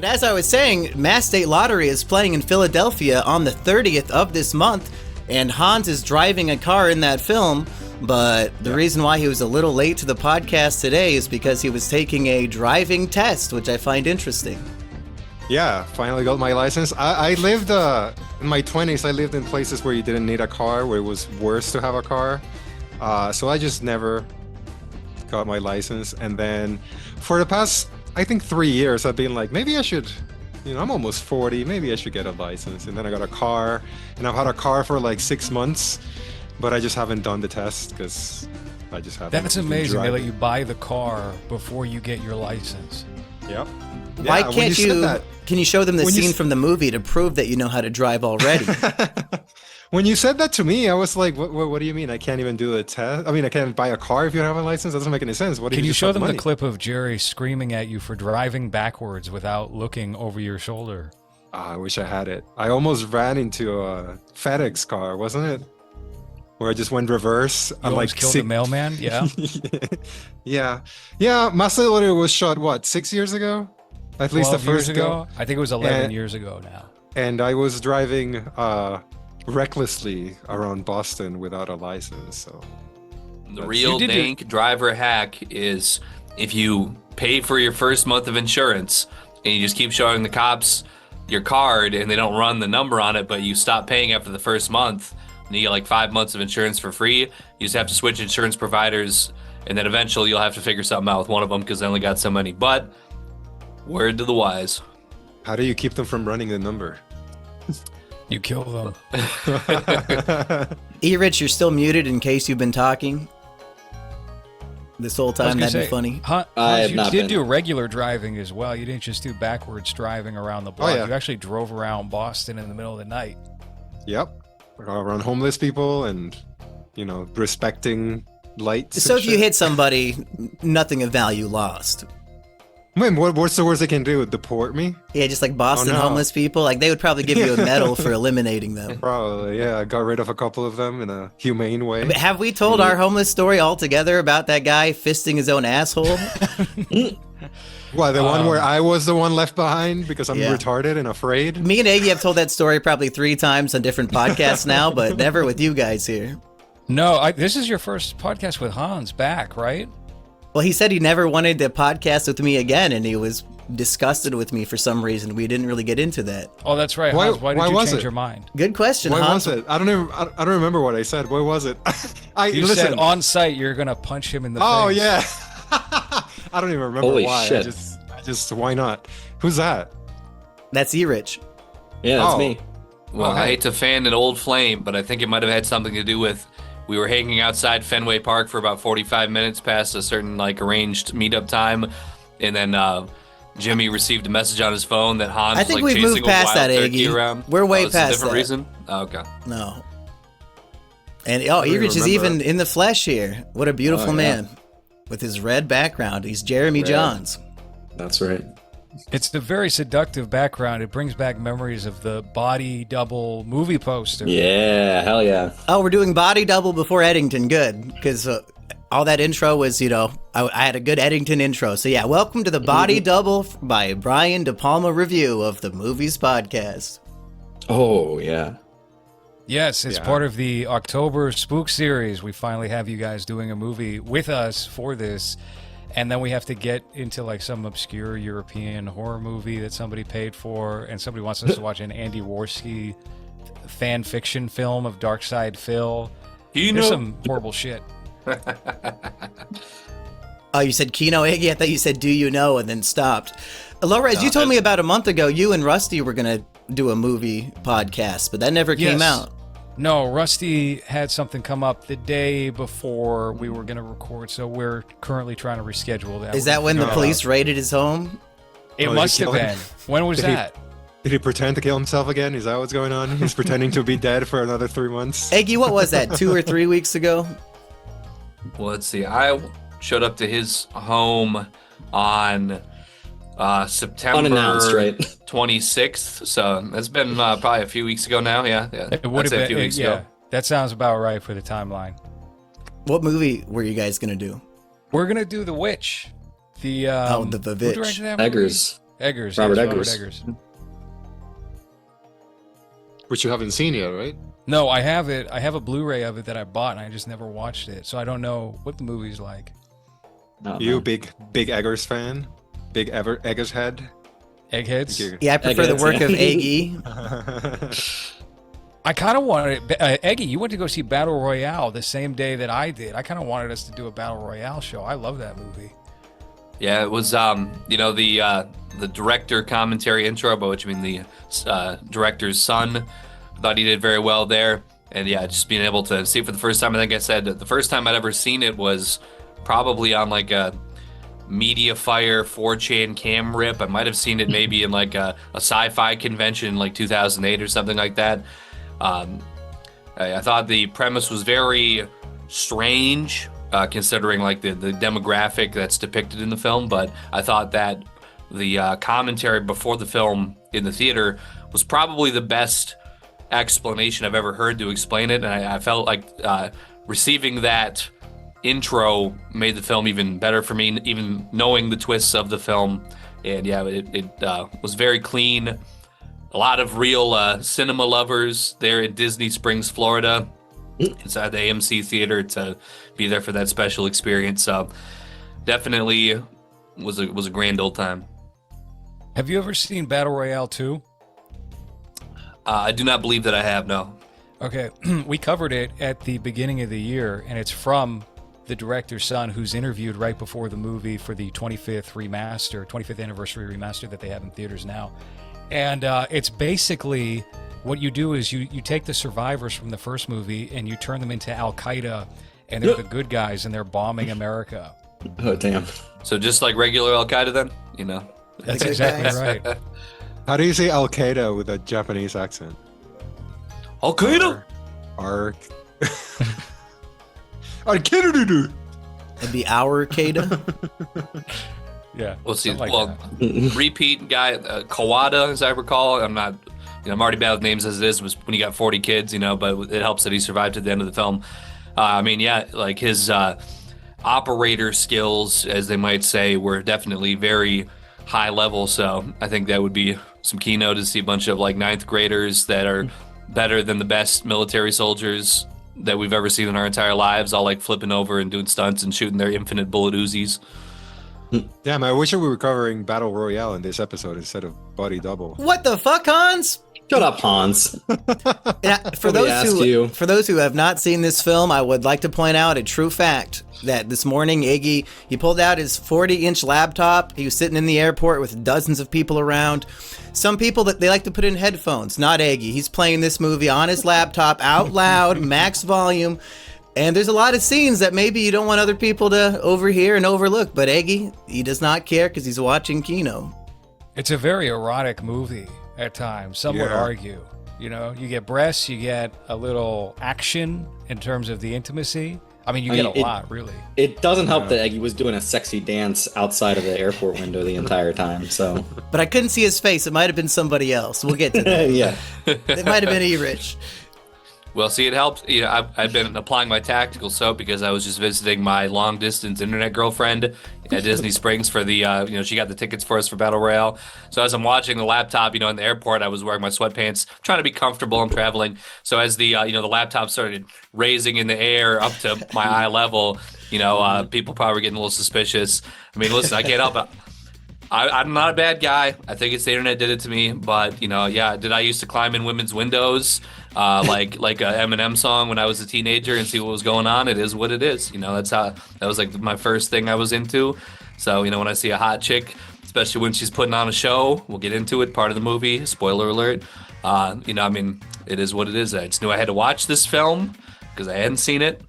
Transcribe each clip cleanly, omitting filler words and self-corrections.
But as I was saying, Mass State Lottery is playing in Philadelphia on the 30th of this month, and Hans is driving a car in that film, but the reason why he was a little late to the podcast today is because he was taking a driving test, which I find interesting. Yeah, finally got my license. I lived, in my 20s, I lived in places where you didn't need a car, where it was worse to have a car. So I just never got my license. And then for the past, I think 3 years, I've been like, maybe I should, I'm almost 40, maybe I should get a license. And then I got a car, and I've had a car for like 6 months, but I just haven't done the test because I just haven't. That's amazing. They let you buy the car before you get your license. Yep. Why can't you, can you show them the scene from the movie to prove that you know how to drive already? When you said that to me, I was like, what do you mean? I can't even do a test? I mean, I can't buy a car if you don't have a license? That doesn't make any sense. Can you show them the clip of Jerry screaming at you for driving backwards without looking over your shoulder? I wish I had it. I almost ran into a FedEx car, wasn't it? Where I just went reverse. You almost killed the mailman? Yeah. Yeah, Master Lottery was shot, what, 6 years ago? At least the first ago? I think it was 11 years ago now. And I was driving recklessly around Boston without a license. So the real dank driver hack is if you pay for your first month of insurance and you just keep showing the cops your card and they don't run the number on it, but you stop paying after the first month, and you get like 5 months of insurance for free. You just have to switch insurance providers, and then eventually you'll have to figure something out with one of them because they only got so many. But word to the wise. How do you keep them from running the number? You kill them. E-Rich, you're still muted in case you've been talking this whole time. That'd be funny. Hans, you did do regular driving as well. You didn't just do backwards driving around the block. Oh, yeah. You actually drove around Boston in the middle of the night. Yep. Around homeless people and, respecting lights. So if you hit somebody, nothing of value lost. Man, what's the worst they can do? Deport me? Yeah, just like Boston homeless people. Like, they would probably give you a medal for eliminating them. Probably, yeah. I got rid of a couple of them in a humane way. But have we told our homeless story altogether about that guy fisting his own asshole? What, the one where I was the one left behind because I'm retarded and afraid? Me and Eggy have told that story probably 3 times on different podcasts now, but never with you guys here. No, this is your first podcast with Hans back, right? Well, he said he never wanted to podcast with me again, and he was disgusted with me for some reason. We didn't really get into that. Oh, that's right. Hans, why did you change your mind? Good question, Hans. Why was it? I don't remember what I said. What was it? You said on site you're going to punch him in the face. Oh, yeah. I don't even remember why. Shit. I just, why not? Who's that? That's E-Rich. Yeah, that's me. Well, I hate to fan an old flame, but I think it might have had something to do with we were hanging outside Fenway Park for about 45 minutes past a certain arranged meetup time, and then Jimmy received a message on his phone that Hans I think we've moved past that, Eggy. We're way past that. Different reason? Oh, okay. No. And E-Rich is even in the flesh here. What a beautiful man with his red background. He's Jeremy Johns. That's right. It's a very seductive background. It brings back memories of the Body Double movie poster. Yeah, hell yeah. Oh, we're doing Body Double before Eddington. Good, because all that intro was, I had a good Eddington intro. So yeah, welcome to the Body Double by Brian De Palma review of the Movies Podcast. Oh, yeah. Yes, it's part of the October Spook series. We finally have you guys doing a movie with us for this. And then we have to get into some obscure European horror movie that somebody paid for, and somebody wants us to watch an Andy Warski fan fiction film of Dark Side Phil. There's some horrible shit. Oh, you said Kino, Eggy? I thought you said do you know and then stopped. Lorez, you told me about a month ago you and Rusty were going to do a movie podcast, but that never came out. No, Rusty had something come up the day before we were going to record, so we're currently trying to reschedule that. Is that when the police raided his home? It must have been. When was that? Did he pretend to kill himself again? Is that what's going on? He's pretending to be dead for another 3 months? Eggy, what was that, 2 or 3 weeks ago? Well, let's see. I showed up to his home on September unannounced, right? 26th. So that's been probably a few weeks ago now. Yeah. It would have been a few weeks ago. That sounds about right for the timeline. What movie were you guys gonna do? We're gonna do The Witch. The Vitch. Eggers. Eggers. Robert yes, Eggers. Robert Eggers. Which you haven't seen yet, right? No, I have it. I have a Blu-ray of it that I bought, and I just never watched it, so I don't know what the movie's like. You big Eggers fan? Big Eggers head? Eggheads? Yeah, I prefer the Eggheads, work yeah. of Eggy. I kind of wanted Eggy, you went to go see Battle Royale the same day that I did. I kind of wanted us to do a Battle Royale show. I love that movie. Yeah, it was the director commentary intro, by which I mean the director's son. Thought he did very well there, and yeah, just being able to see it for the first time. I think I said the first time I'd ever seen it was probably on like a MediaFire 4chan cam rip. I might have seen it maybe in like a sci-fi convention in like 2008 or something like that. I thought the premise was very strange, considering like the demographic that's depicted in the film, but I thought that the commentary before the film in the theater was probably the best explanation I've ever heard to explain it, and I felt like receiving that intro made the film even better for me, even knowing the twists of the film. And yeah, it was very clean. A lot of real cinema lovers there in Disney Springs, Florida, inside the AMC theater to be there for that special experience. So definitely was a grand old time. Have you ever seen Battle Royale 2? I do not believe that I have, no. Okay, we covered it at the beginning of the year, and it's from the director's son, who's interviewed right before the movie for the 25th anniversary remaster that they have in theaters now. And it's basically what you do is you take the survivors from the first movie and you turn them into Al-Qaeda, and they're the good guys, and they're bombing America. Oh, damn. So just like regular Al-Qaeda then, you know? That's good exactly guys. right. How do you say Al-Qaeda with a Japanese accent? Al-Qaeda? Al-Qaeda. It'd be our Kada. Yeah. We'll see. something like Well, that. repeat guy, Kawada, as I recall. I'm already bad with names as it is. Was when you got 40 kids, you know, but it helps that he survived to the end of the film. I mean, yeah, like his operator skills, as they might say, were definitely very high level. So I think that would be some kino to see a bunch of like ninth graders that are better than the best military soldiers that we've ever seen in our entire lives, all like flipping over and doing stunts and shooting their infinite bullet Uzis. Damn, I wish we were covering Battle Royale in this episode instead of Body Double. What the fuck, Hans? Shut up, Hans. Yeah, for Nobody asked you. those who have not seen this film, I would like to point out a true fact that this morning Eggy, he pulled out his 40-inch laptop. He was sitting in the airport with dozens of people around. Some people that they like to put in headphones, not Eggy. He's playing this movie on his laptop out loud, max volume. And there's a lot of scenes that maybe you don't want other people to overhear and overlook, but Eggy, he does not care because he's watching kino. It's a very erotic movie at times. Some would Yeah. argue. You know, you get breasts, you get a little action in terms of the intimacy. I mean, you get a lot, really. It doesn't help that Eggy was doing a sexy dance outside of the airport window the entire time, so... But I couldn't see his face. It might have been somebody else. We'll get to that. yeah. It might have been E-Rich. Well, see, it helped. You know, I've been applying my tactical soap because I was just visiting my long-distance internet girlfriend at Disney Springs for the, she got the tickets for us for Battle Royale. So as I'm watching the laptop, in the airport, I was wearing my sweatpants, trying to be comfortable. I'm traveling. So as the, the laptop started raising in the air up to my eye level, people probably were getting a little suspicious. I mean, listen, I can't help it. I'm not a bad guy. I think it's the internet did it to me. But, did I used to climb in women's windows like a Eminem song when I was a teenager and see what was going on? It is what it is. That was like my first thing I was into. So, when I see a hot chick, especially when she's putting on a show, we'll get into it, part of the movie, spoiler alert. It is what it is. I just knew I had to watch this film because I hadn't seen it.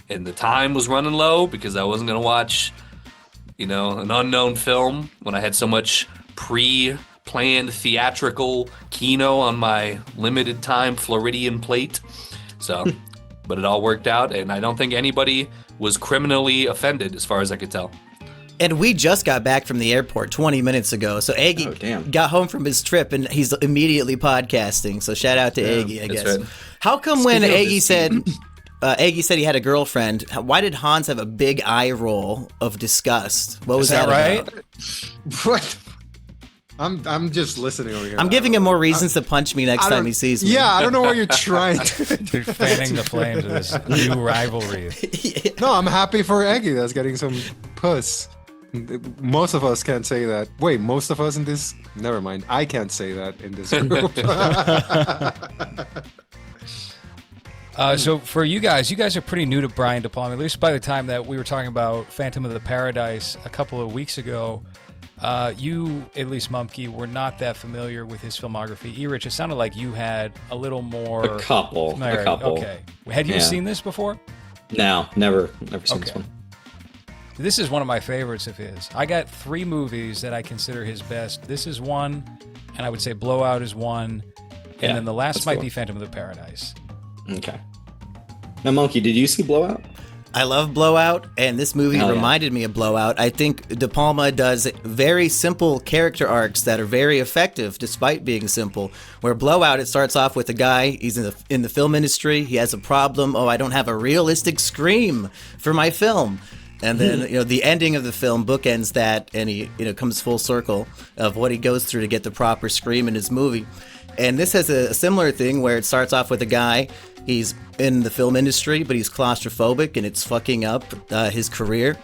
And the time was running low because I wasn't going to watch an unknown film when I had so much pre-planned theatrical kino on my limited time Floridian plate. So, but it all worked out, and I don't think anybody was criminally offended as far as I could tell. And we just got back from the airport 20 minutes ago. So Eggy got home from his trip and he's immediately podcasting. So shout out to Eggy, I guess. Right. How come when Eggy said... Eggy said he had a girlfriend. Why did Hans have a big eye roll of disgust? What was Is that right? What? I'm just listening over here. I'm giving him more reasons to punch me next time he sees me. Yeah, I don't know what you're trying to do. You're fanning the flames of this new rivalry. Yeah. No, I'm happy for Eggy that's getting some puss. Most of us can't say that. Wait, most of us in this? Never mind. I can't say that in this group. So for you guys are pretty new to Brian De Palma, at least by the time that we were talking about Phantom of the Paradise a couple of weeks ago. You, at least Mumkey, were not that familiar with his filmography. E-Rich, it sounded like you had a little more... A couple. Okay. Had you seen this before? No, never seen this one. This is one of my favorites of his. I got 3 movies that I consider his best. This is one, and I would say Blowout is one, and then the last might be Phantom of the Paradise. Okay. Now, Monkey, did you see Blowout? I love Blowout, and this movie reminded me of Blowout. I think De Palma does very simple character arcs that are very effective despite being simple. Where Blowout, it starts off with a guy, he's in the film industry, he has a problem, I don't have a realistic scream for my film. And then, the ending of the film bookends that, and he, comes full circle of what he goes through to get the proper scream in his movie. And this has a similar thing where it starts off with a guy, he's in the film industry, but he's claustrophobic and it's fucking up his career.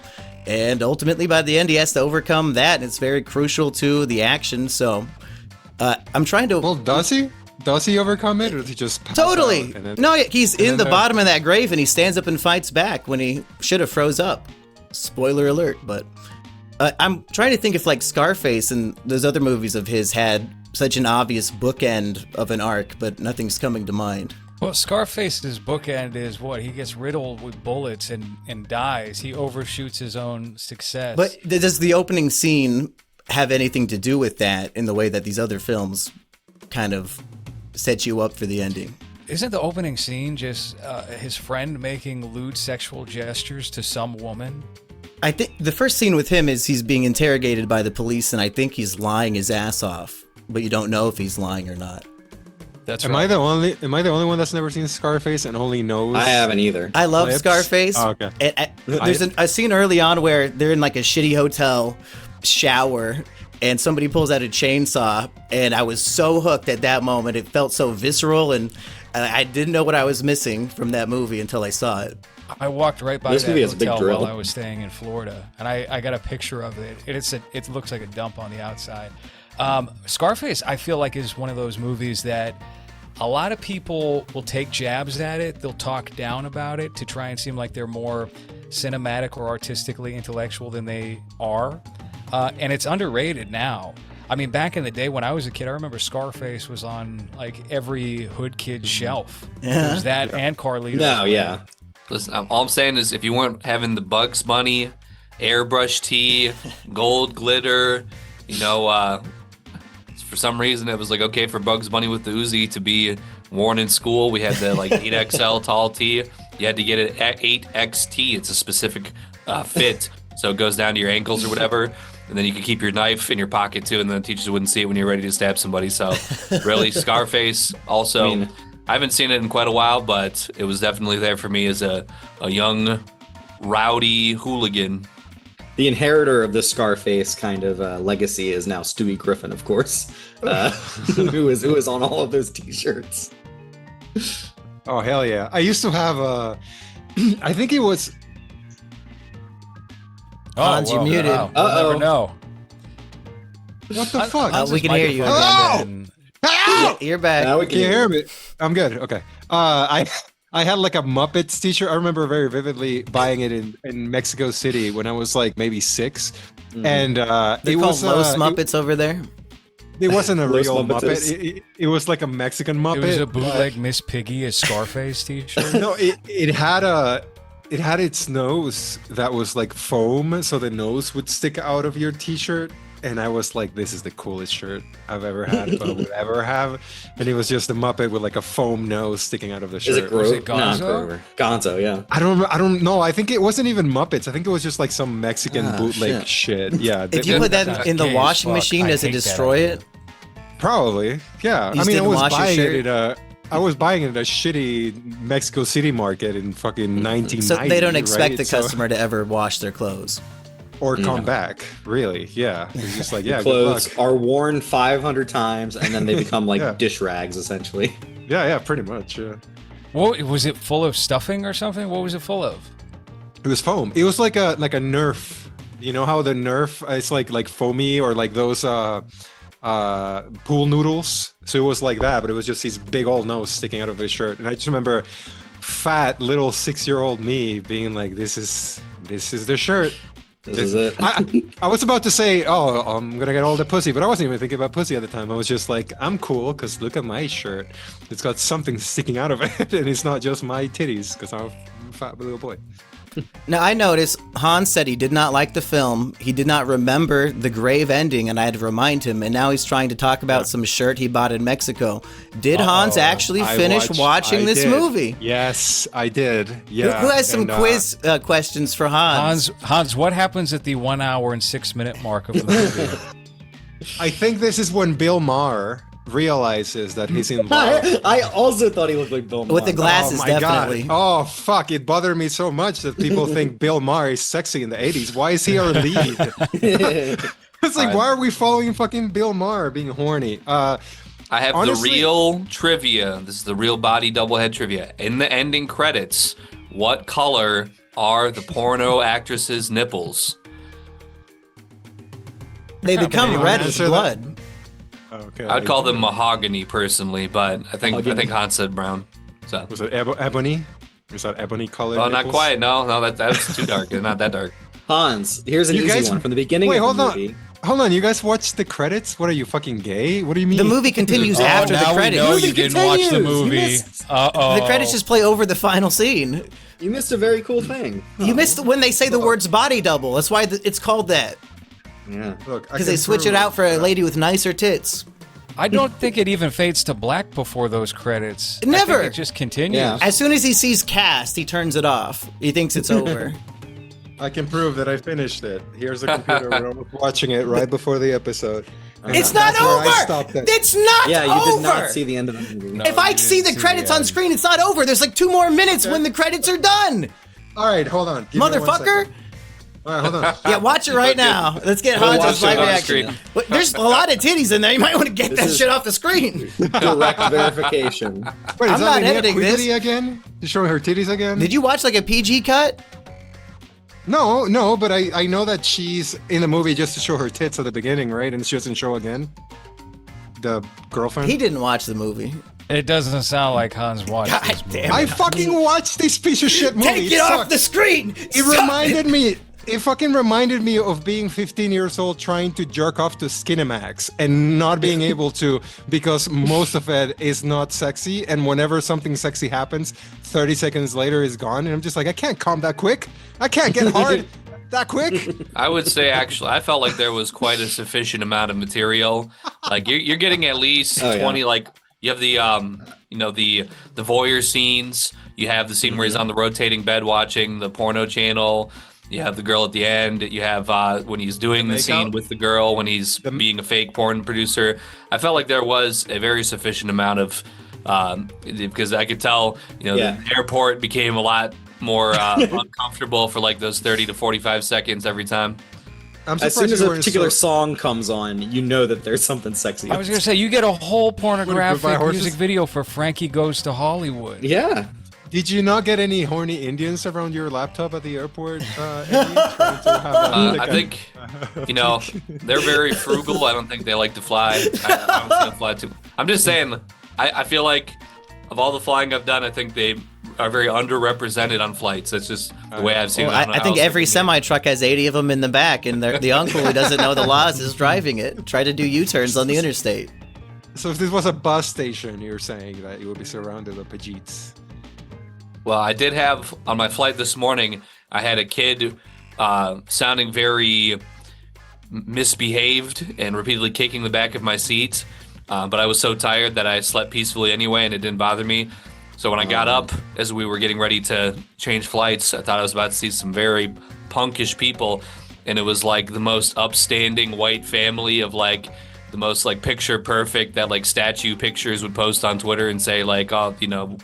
And ultimately, by the end, he has to overcome that, and it's very crucial to the action. So, I'm trying to... Well, does he? Does he overcome it, or does he just pass Totally! out and then, No, he's in the bottom of that grave, and he stands up and fights back when he should have froze up. Spoiler alert, but... I'm trying to think if, like, Scarface and those other movies of his had such an obvious bookend of an arc, but nothing's coming to mind. Well, Scarface's bookend is what? He gets riddled with bullets and dies. He overshoots his own success. But does the opening scene have anything to do with that in the way that these other films kind of set you up for the ending? Isn't the opening scene just his friend making lewd sexual gestures to some woman? I think the first scene with him is he's being interrogated by the police, and I think he's lying his ass off, but you don't know if he's lying or not. That's Am right. Am I the only one that's never seen Scarface and only knows? I haven't either. I love Clips? Scarface. Oh, okay. There's a scene early on where they're in like a shitty hotel shower, and somebody pulls out a chainsaw, and I was so hooked at that moment. It felt so visceral, and I didn't know what I was missing from that movie until I saw it. I walked right by This that movie has a big hotel drill. while I was staying in Florida, and I got a picture of it. It looks like a dump on the outside. Scarface, I feel like, is one of those movies that a lot of people will take jabs at it. They'll talk down about it to try and seem like they're more cinematic or artistically intellectual than they are. And it's underrated now. I mean, back in the day when I was a kid, I remember Scarface was on like every hood kid's shelf. Yeah. It was that and Carlito's. No, yeah. Listen, all I'm saying is if you weren't having the Bugs Bunny, airbrush tee, gold glitter, for some reason it was like okay for Bugs Bunny with the Uzi to be worn in school. We had the like 8XL tall tee. You had to get it at 8XT. It's a specific fit, so it goes down to your ankles or whatever. And then you could keep your knife in your pocket too, and the teachers wouldn't see it when you're ready to stab somebody. So really, Scarface also... I haven't seen it in quite a while, but it was definitely there for me as a young, rowdy hooligan. The inheritor of the Scarface kind of legacy is now Stewie Griffin, of course, who is on all of those T-shirts. Oh, hell yeah. I used to have I think it was... Hans, you muted. Wow. We'll never know. What the fuck? We can hear you. Hello! Yeah, you're back. Now we Can you hear me? I'm good. Okay. I had like a Muppets t-shirt. I remember very vividly buying it in Mexico City when I was like maybe 6. And They it call was Los Muppets over there. It wasn't a Los real Muppets. Muppet. It was like a Mexican Muppet. It was a bootleg Miss Piggy, a Scarface t-shirt. No, it had its nose that was like foam, so the nose would stick out of your t-shirt. And I was like, this is the coolest shirt I've ever had, but would ever have. And it was just a Muppet with like a foam nose sticking out of the shirt. Is it Grover? it Gonzo? Grover. Gonzo, yeah. I don't know. I think it wasn't even Muppets. I think it was just like some Mexican bootleg shit. Yeah. If you put that That's in the gay as washing fuck. machine, I does it hate that destroy idea. it? Probably. Yeah. You I mean, I didn't was wash your buying shirt? it at I was buying it at a shitty Mexico City market in fucking 1990. So they don't expect right? the customer to ever wash their clothes. or come back. Really, yeah. It's just like, yeah, clothes good luck. are worn 500 times, and then they become like dish rags, essentially. Yeah, pretty much. Yeah. What was it full of stuffing or something? What was it full of? It was foam. It was like a Nerf. You know how the Nerf is like foamy, or like those pool noodles. So it was like that, but it was just his big old nose sticking out of his shirt. And I just remember fat little 6-year-old me being like, "This is the shirt. This is it." I was about to say, "Oh, I'm gonna get all the pussy," but I wasn't even thinking about pussy at the time. I was just like, "I'm cool because look at my shirt. It's got something sticking out of it, and it's not just my titties because I'm a fat little boy." Now, I noticed Hans said he did not like the film. He did not remember the grave ending, and I had to remind him. And now he's trying to talk about some shirt he bought in Mexico. Did Hans actually finish watching this movie? Yes, I did. Yeah. Who has some quiz questions for Hans? Hans, what happens at the 1 hour and 6 minute mark of the movie? I think this is when Bill Maher realizes that he's in love. I also thought he looked like Bill Maher. With the glasses, definitely. God. Oh, fuck. It bothered me so much that people think Bill Maher is sexy in the 80s. Why is he our lead? It's like, why are we following fucking Bill Maher being horny? I have honestly, the real trivia. This is the real body doublehead trivia. In the ending credits, what color are the porno actress's nipples? They become red as blood. Okay, I'd call them mahogany personally, but I think Hans said brown. So was it ebony? Was that ebony color? Oh, not quite. No, that's too dark. It's not that dark. Hans, here's an easy one from the beginning of the movie. Hold on, you guys watched the credits? What are you, fucking gay? What do you mean? The movie continues after the credits. No, you didn't watch the movie. The credits just play over the final scene. You missed a very cool thing. You missed when they say the words body double. That's why it's called that. Yeah. Because they switch it out for a lady with nicer tits. I don't think it even fades to black before those credits. Never. I think it just continues. Yeah. As soon as he sees cast, he turns it off. He thinks it's over. I can prove that I finished it. Here's the computer. We're almost watching it right before the episode. It's not over! It's not over! Yeah, you did not see the end of the movie. No, if I see the credits on screen, it's not over. There's like 2 more minutes when the credits are done. All right, hold on. Motherfucker! All right, hold on. Yeah, watch it right now. Let's get Hanzo's live reaction. There's a lot of titties in there. You might want to get that shit off the screen. Direct verification. Wait, I'm not editing this. Again? You showing her titties again? Did you watch like a PG cut? No, but I know that she's in the movie just to show her tits at the beginning, right? And she doesn't show again? The girlfriend? He didn't watch the movie. It doesn't sound like Hans watched this movie. Damn it. I fucking watched this piece of shit movie. Take it off the screen! It fucking reminded me of being 15 years old trying to jerk off to Skinemax and not being able to because most of it is not sexy. And whenever something sexy happens, 30 seconds later is gone. And I'm just like, I can't come that quick. I can't get hard that quick. I would say, actually, I felt like there was quite a sufficient amount of material. Like you're getting at least 20, like you have the, the voyeur scenes. You have the scene where he's on the rotating bed watching the porno channel. You have the girl at the end. You have when he's doing the scene with the girl, when he's being a fake porn producer. I felt like there was a very sufficient amount of, because I could tell, the airport became a lot more uncomfortable for like those 30 to 45 seconds every time. As soon as a particular song comes on, you know that there's something sexy. I was going to say, you get a whole pornographic music video for Frankie Goes to Hollywood. Yeah. Did you not get any horny Indians around your laptop at the airport? I think, they're very frugal. I don't think they like to fly. I don't think they fly too. I'm just saying, I feel like of all the flying I've done, I think they are very underrepresented on flights. That's just the way I've seen it. I think every semi-truck has 80 of them in the back, and the uncle who doesn't know the laws is driving it. Try to do U-turns on the interstate. So if this was a bus station, you're saying that you would be surrounded with Pajeets. Well, I did have, on my flight this morning, I had a kid sounding very misbehaved and repeatedly kicking the back of my seat. But I was so tired that I slept peacefully anyway, and it didn't bother me. So when I got up, as we were getting ready to change flights, I thought I was about to see some very punkish people. And it was like the most upstanding white family of like the most like picture perfect that like statue pictures would post on Twitter and say like, oh,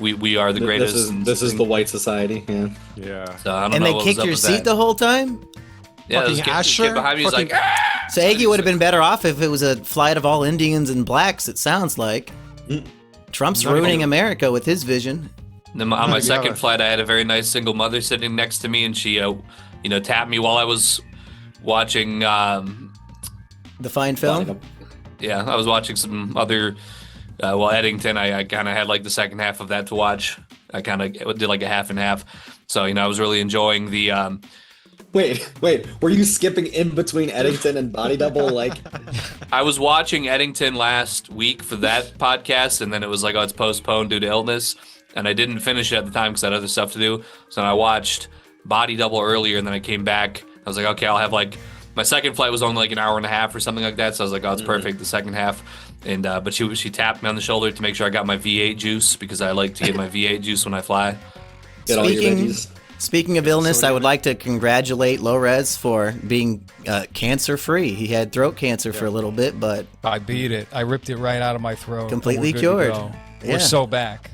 we are the greatest. This is the white society. Yeah. Yeah. So I don't and know they kicked your seat the whole time? Yeah, Fucking this Asher. kid behind me is like, ah! So Eggy would have been better off if it was a flight of all Indians and blacks, it sounds like. Trump's ruining America with his vision. Then on my second flight, I had a very nice single mother sitting next to me, and she, tapped me while I was watching. The fine film? Yeah, I was watching some other. Eddington, I kind of had like the second half of that to watch. I kind of did like a half and half. So, I was really enjoying the. Wait, were you skipping in between Eddington and Body Double? Like, I was watching Eddington last week for that podcast, and then it was like, oh, it's postponed due to illness, and I didn't finish it at the time because I had other stuff to do. So I watched Body Double earlier, and then I came back. I was like, okay, I'll have like my second flight was only like an hour and a half or something like that. So I was like, oh, it's perfect, the second half. And but she tapped me on the shoulder to make sure I got my V8 juice because I like to get my V8 juice when I fly. get all your veggies. Speaking of illness, I would like to congratulate Lorez for being cancer-free. He had throat cancer for a little bit, but I beat it. I ripped it right out of my throat. Completely cured. We're so back.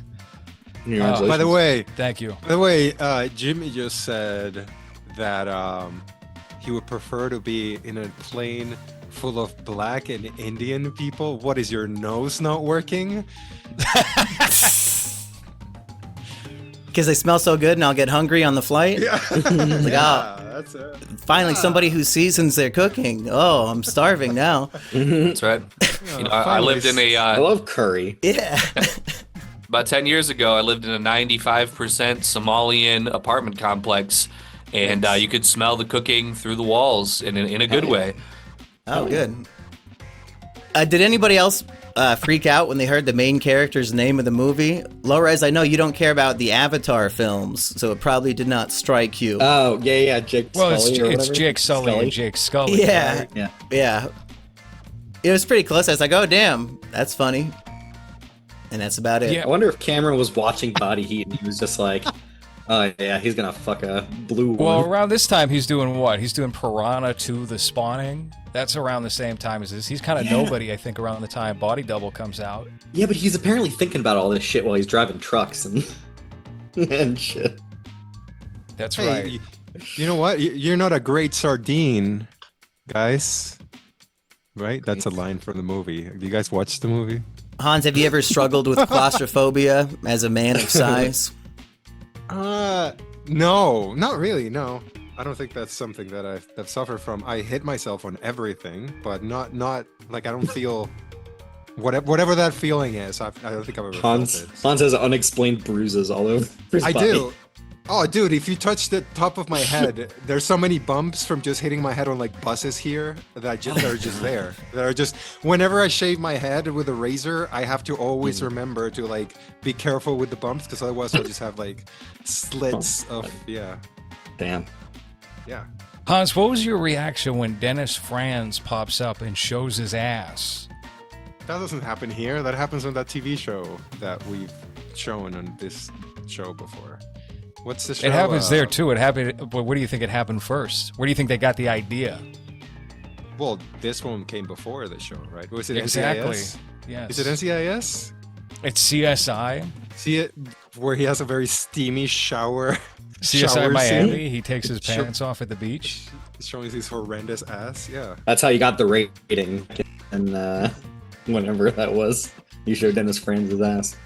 By the way, thank you. By the way, Jimmy just said that he would prefer to be in a plane full of black and Indian people. What is your nose not working? Because they smell so good and I'll get hungry on the flight. Yeah. Like, That's it. finally somebody who seasons their cooking. Oh, I'm starving now. That's right. I lived in I love curry. Yeah. about 10 years ago, I lived in a 95% Somalian apartment complex, and you could smell the cooking through the walls in a good way. Oh, good. Did anybody else freak out when they heard the main character's name of the movie? Lorez, I know you don't care about the Avatar films, so it probably did not strike you. Oh, yeah, Jake Sully. Well, it's Jake Sully and Jake Scully. Yeah, right? yeah. It was pretty close. I was like, oh, damn, that's funny. And that's about it. Yeah. I wonder if Cameron was watching Body Heat and he was just like, oh, yeah, he's going to fuck a blue one. Well, around this time, he's doing what? He's doing Piranha 2, The Spawning. That's around the same time as this. He's kind of nobody, I think, around the time Body Double comes out. Yeah, but he's apparently thinking about all this shit while he's driving trucks and and shit. That's right. You know what? You're not a great sardine, guys. Right? That's a line from the movie. Have you guys watched the movie? Hans, have you ever struggled with claustrophobia as a man of size? No, not really. No, I don't think that's something that I've suffered from. I hit myself on everything, but not like I don't feel whatever that feeling is. I don't think I've ever felt it. Hans has unexplained bruises all over his body. do. Oh, dude, if you touch the top of my head, there's so many bumps from just hitting my head on like buses here that are just there. That are just whenever I shave my head with a razor, I have to always remember to like be careful with the bumps because otherwise I'll just have like slits of Damn. Yeah. Hans, what was your reaction when Dennis Franz pops up and shows his ass? That doesn't happen here. That happens on that TV show that we've shown on this show before. What's the show? It happens there too. It happened. But where do you think it happened first? Where do you think they got the idea? Well, this one came before the show, right? Was it Exactly. NCIS? Yes. Is it NCIS? It's CSI. See it where he has a very steamy shower. CSI shower Miami. scene? He takes his pants off at the beach. Showing his horrendous ass. Yeah. That's how you got the rating. And whenever that was, you showed Dennis Franz's ass.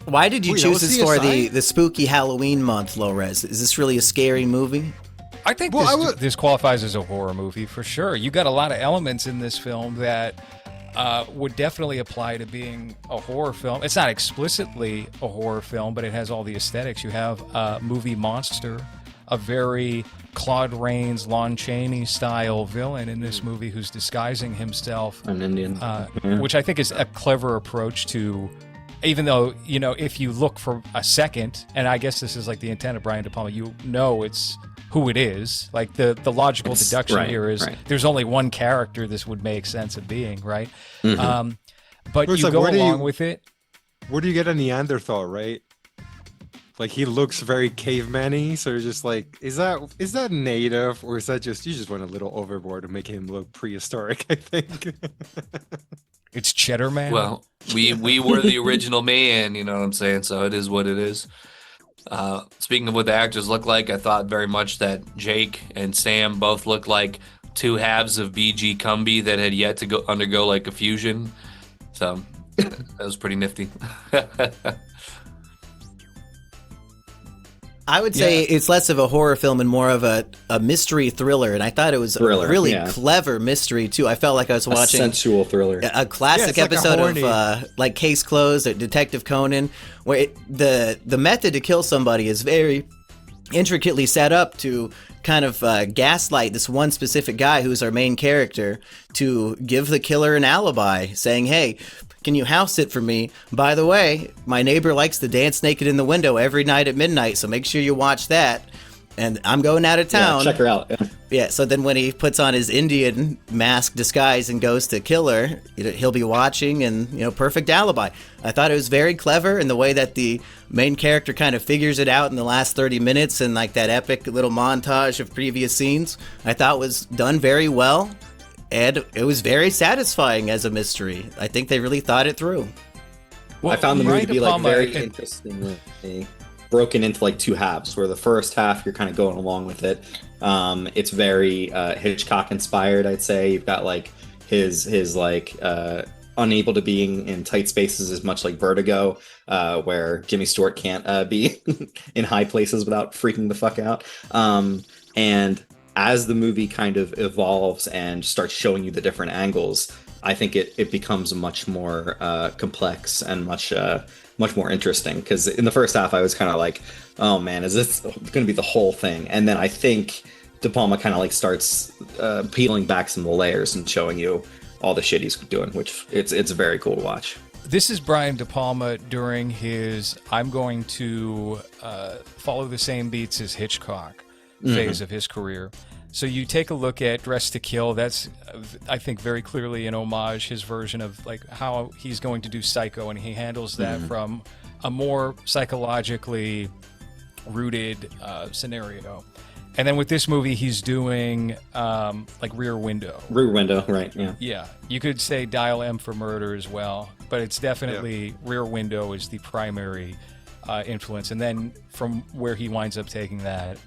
Why did you Wait, choose that was this for CSI? the spooky Halloween month, Lorez? Is this really a scary movie? I think this qualifies as a horror movie for sure. You got a lot of elements in this film that would definitely apply to being a horror film. It's not explicitly a horror film, but it has all the aesthetics. You have a movie monster, a very Claude Rains, Lon Chaney style villain in this movie who's disguising himself. An Indian. Which I think is a clever approach to, even though, if you look for a second, and I guess this is like the intent of Brian De Palma, it's who it is. Like the logical deduction here is there's only one character this would make sense of being, right? Mm-hmm. But It's you like, go where do along you- with it. Where do you get a Neanderthal, right? Like he looks very caveman-y, so you're just like, is that native, or is that just you just went a little overboard to make him look prehistoric? I think. It's Cheddar Man. Well, we were the original man, you know what I'm saying? So it is what it is. Speaking of what the actors look like, I thought very much that Jake and Sam both looked like two halves of BG Cumby that had yet to undergo like a fusion. So that was pretty nifty. I would say it's less of a horror film and more of a mystery thriller, and I thought it was a really clever mystery too. I felt like I was watching a sensual thriller, a classic episode of like Case Closed or Detective Conan, where the method to kill somebody is very intricately set up to kind of gaslight this one specific guy who's our main character to give the killer an alibi, saying, hey, can you house sit for me? By the way, my neighbor likes to dance naked in the window every night at midnight, so make sure you watch that. And I'm going out of town. Yeah, check her out. Yeah, so then when he puts on his Indian mask disguise and goes to kill her, he'll be watching and, perfect alibi. I thought it was very clever in the way that the main character kind of figures it out in the last 30 minutes and like that epic little montage of previous scenes. I thought was done very well, and it was very satisfying as a mystery. I think they really thought it through. Well, I found the movie to be like very interestingly broken into like two halves, where the first half you're kind of going along with it. It's very Hitchcock inspired, I'd say. You've got like his like unable to being in tight spaces is much like Vertigo, where Jimmy Stewart can't be in high places without freaking the fuck out. And as the movie kind of evolves and starts showing you the different angles, I think it becomes much more complex and much more interesting. Because in the first half, I was kind of like, oh man, is this going to be the whole thing? And then I think De Palma kind of like starts peeling back some of the layers and showing you all the shit he's doing, which it's very cool to watch. This is Brian De Palma during his I'm going to follow the same beats as Hitchcock phase of his career. So you take a look at Dress to Kill. That's, I think, very clearly an homage, his version of like how he's going to do Psycho, and he handles that from a more psychologically rooted scenario. And then with this movie, he's doing like Rear Window. Rear Window, right? Yeah. Yeah, you could say Dial M for Murder as well, but it's definitely Rear Window is the primary influence, and then from where he winds up taking that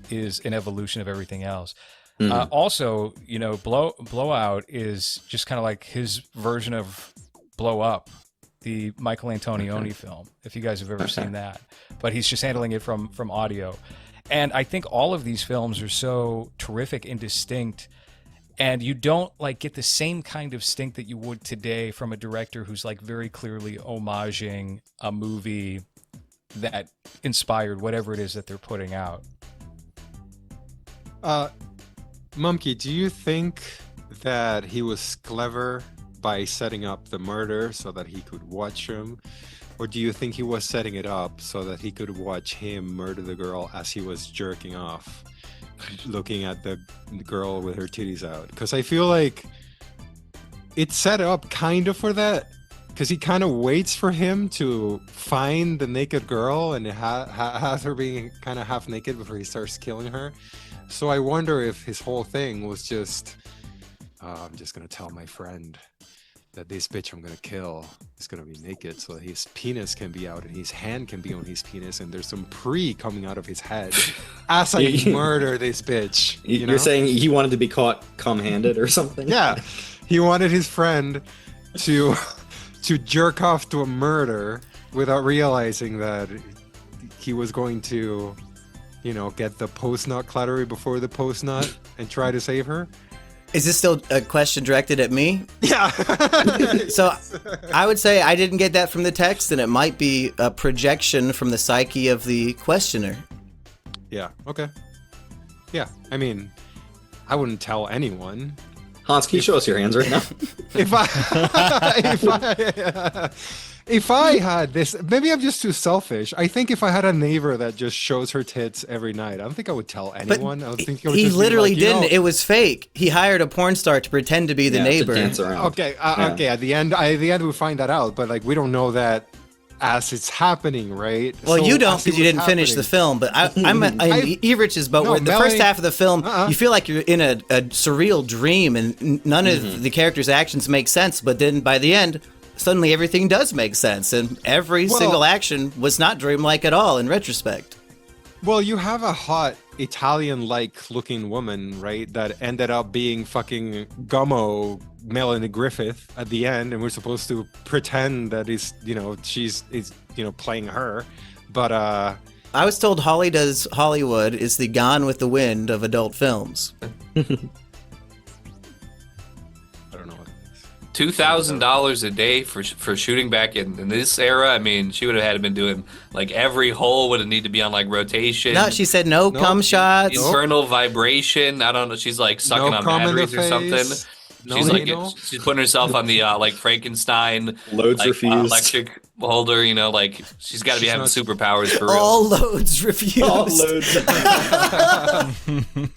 is an evolution of everything else. Also, Blowout is just kind of like his version of Blow Up, the Michael Antonioni film, if you guys have ever seen that. But he's just handling it from audio. And I think all of these films are so terrific and distinct, and you don't like get the same kind of stink that you would today from a director who's like very clearly homaging a movie that inspired whatever it is that they're putting out. Mumkey, do you think that he was clever by setting up the murder so that he could watch him? Or do you think he was setting it up so that he could watch him murder the girl as he was jerking off, looking at the girl with her titties out? Because I feel like it's set up kind of for that, because he kind of waits for him to find the naked girl and has her being kind of half naked before he starts killing her. So I wonder if his whole thing was just, I'm just going to tell my friend that this bitch I'm going to kill is going to be naked so that his penis can be out and his hand can be on his penis and there's some coming out of his head as I murder this bitch. You're saying he wanted to be caught cum-handed or something? Yeah. He wanted his friend to jerk off to a murder without realizing that he was going to, get the post-nut clattery before the post-nut and try to save her. Is this still a question directed at me? Yeah. So I would say I didn't get that from the text, and it might be a projection from the psyche of the questioner. Yeah. Okay. Yeah. I mean, I wouldn't tell anyone. Hans, can you show us your hands right now? If I had this, maybe I'm just too selfish. I think if I had a neighbor that just shows her tits every night, I don't think I would tell anyone. I would think it would he just literally be like, didn't. It was fake. He hired a porn star to pretend to be the neighbor. To dance around. Okay. Okay. At the end, we find that out, but like we don't know that as it's happening, right? Well, so you don't because you didn't finish the film. But I'm in Erich's boat where the first half of the film, you feel like you're in a surreal dream, and none of the characters' actions make sense. But then by the end, suddenly everything does make sense, and every single action was not dreamlike at all in retrospect. Well, you have a hot Italian-like looking woman, right? That ended up being fucking Gummo Melanie Griffith at the end, and we're supposed to pretend that she's playing her. But I was told Holly Does Hollywood is the Gone with the Wind of adult films. $2,000 a day for shooting back in this era. I mean, she would have had been doing like every hole would have needed to be on like rotation. No, she said no cum shots. Infernal vibration. I don't know. She's like sucking on batteries or something. She's she's putting herself on the like Frankenstein loads refused electric holder. Like she's got to be having superpowers for real. All loads refused. All loads.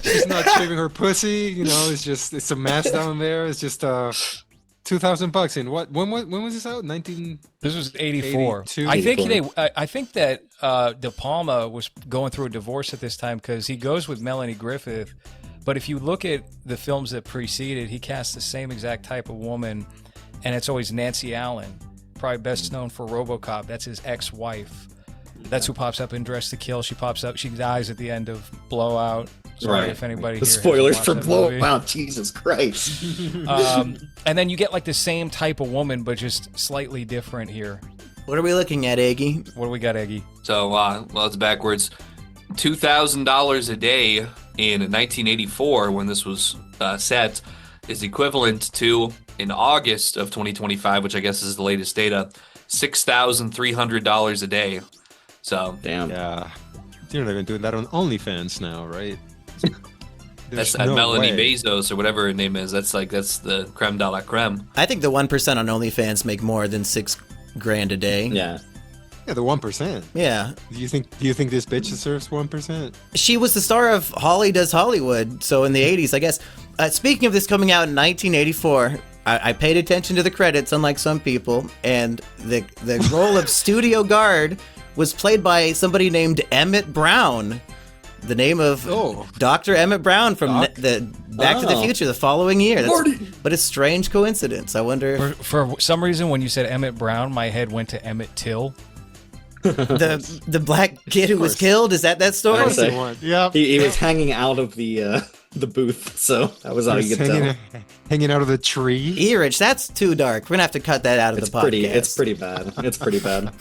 She's not shaving her pussy. It's a mess down there. It's just $2,000 in what? When was this out? This was 84. I think that De Palma was going through a divorce at this time because he goes with Melanie Griffith. But if you look at the films that preceded, he cast the same exact type of woman, and it's always Nancy Allen, probably best known for RoboCop. That's his ex-wife. That's who pops up in Dress to Kill. She pops up. She dies at the end of Blowout. Sorry if anybody here spoilers for Blowout. Jesus Christ. And then you get like the same type of woman, but just slightly different here. What are we looking at, Eggy? What do we got, Eggy? So, it's backwards. $2,000 a day in 1984, when this was set, is equivalent to, in August of 2025, which I guess is the latest data, $6,300 a day. So, damn. Yeah. You're not even doing that on OnlyFans now, right? There's That's Melanie Bezos or whatever her name is. That's the creme de la creme. I think the 1% on OnlyFans make more than $6,000 a day. Yeah. Yeah, the 1%. Yeah. Do you think this bitch deserves 1%? She was the star of Holly Does Hollywood, so in the 80s, I guess. Speaking of this coming out in 1984, I paid attention to the credits, unlike some people, and the role of studio guard was played by somebody named Emmett Brown. The name of Dr. Emmett Brown from the Back to the Future the following year. But it's a strange coincidence. I wonder. For some reason, when you said Emmett Brown, my head went to Emmett Till. the black kid who was killed. Is that story? Yeah. He was hanging out of the booth, so that was all you could tell. Hanging out of the tree. Erich, that's too dark. We're gonna have to cut that out of the podcast. It's pretty bad. It's pretty bad.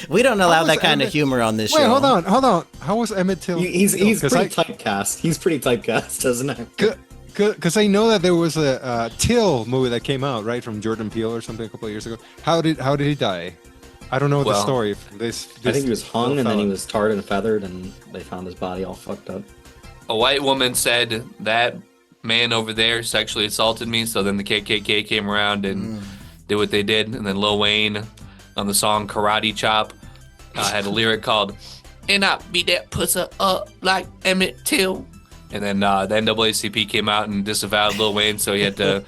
We don't allow that kind of humor on this show. Wait, hold on. How was Emmett Till? He's pretty typecast. He's pretty typecast, doesn't he? Because I know that there was a Till movie that came out, right, from Jordan Peele or something a couple of years ago. How did he die? I don't know the story. I think he was hung and then he was tarred and feathered, and they found his body all fucked up. A white woman said that man over there sexually assaulted me, so then the KKK came around and did what they did, and then Lil Wayne on the song Karate Chop had a lyric called "And I beat that pussy up like Emmett Till." And then the NAACP came out and disavowed Lil Wayne, so he had to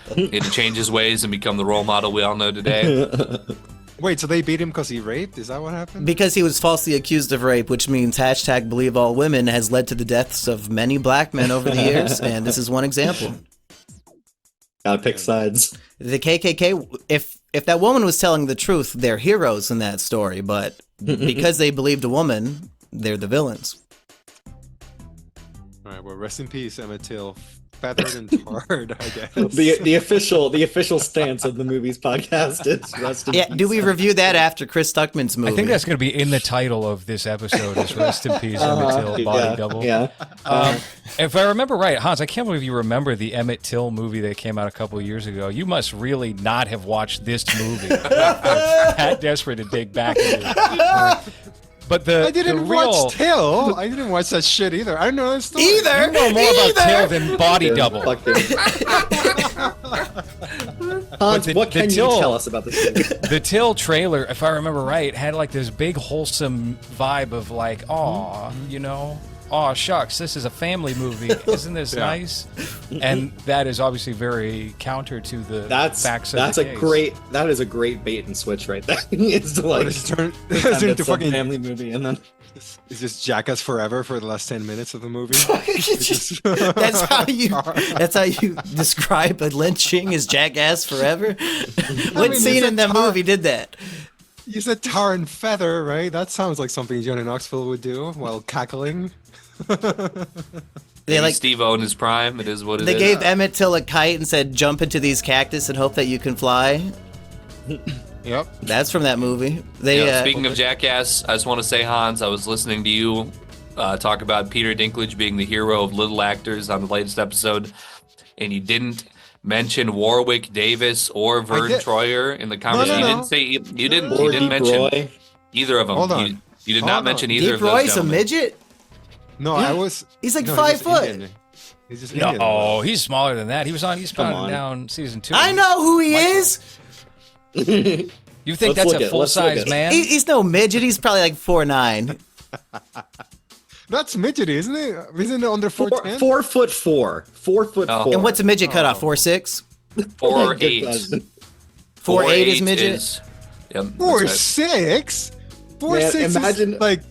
change his ways and become the role model we all know today. Wait, so they beat him because he raped? Is that what happened? Because he was falsely accused of rape, which means #BelieveAllWomen has led to the deaths of many black men over the years, and this is one example. Gotta pick sides. The KKK, if that woman was telling the truth, they're heroes in that story, but because they believed a woman, they're the villains. All right, well, rest in peace, Emmett Till. Feathered and tarred, I guess. The official stance of the movies podcast is rest in peace. Do we review that after Chris Stuckman's movie? I think that's going to be in the title of this episode. Is Rest in Peace, Emmett Till, Body Double. Yeah. If I remember right, Hans, I can't believe you remember the Emmett Till movie that came out a couple of years ago. You must really not have watched this movie. That desperate to dig back into it. But I didn't watch Till. I didn't watch that shit either. I don't know that story. You know more about Till than Body Double. Hans, what can you tell us about this movie? The Till trailer, if I remember right, had like this big wholesome vibe of like, aw, "Oh shucks, this is a family movie. Isn't this nice?" And that is obviously very counter to the facts of the case. That is a great bait and switch right there. It's like it's into fucking family movie, and then it's just Jackass Forever for the last 10 minutes of the movie. That's how you describe a lynching as Jackass Forever. What scene in that movie did that? You said tar and feather, right? That sounds like something Johnny Knoxville would do while cackling. They Steve-O in his prime. It is what it is. They gave Emmett Till a kite and said, "Jump into these cactus and hope that you can fly." Yep. That's from that movie. Speaking of Jackass, I just want to say, Hans, I was listening to you talk about Peter Dinklage being the hero of little actors on the latest episode, and you didn't mention Warwick Davis or Vern Troyer in the conversation. No. You didn't mention either of them. Hold on. You did not mention either of Deep those Roy's a gentlemen. midget? No, I was. He's like no, 5 foot. Indian. He's just Indian. No, he's smaller than that. He was on Eastbound and Down season 2. I know who he is. You think that's a full-size man? He's no midget. He's probably like 4'9". That's midget, isn't it? Isn't it under 4'10"? 4'4". 4'4". And what's a midget cutoff? 4'6"? 4'8". 4'8" is midget. 4'6". 4'6" imagine is like,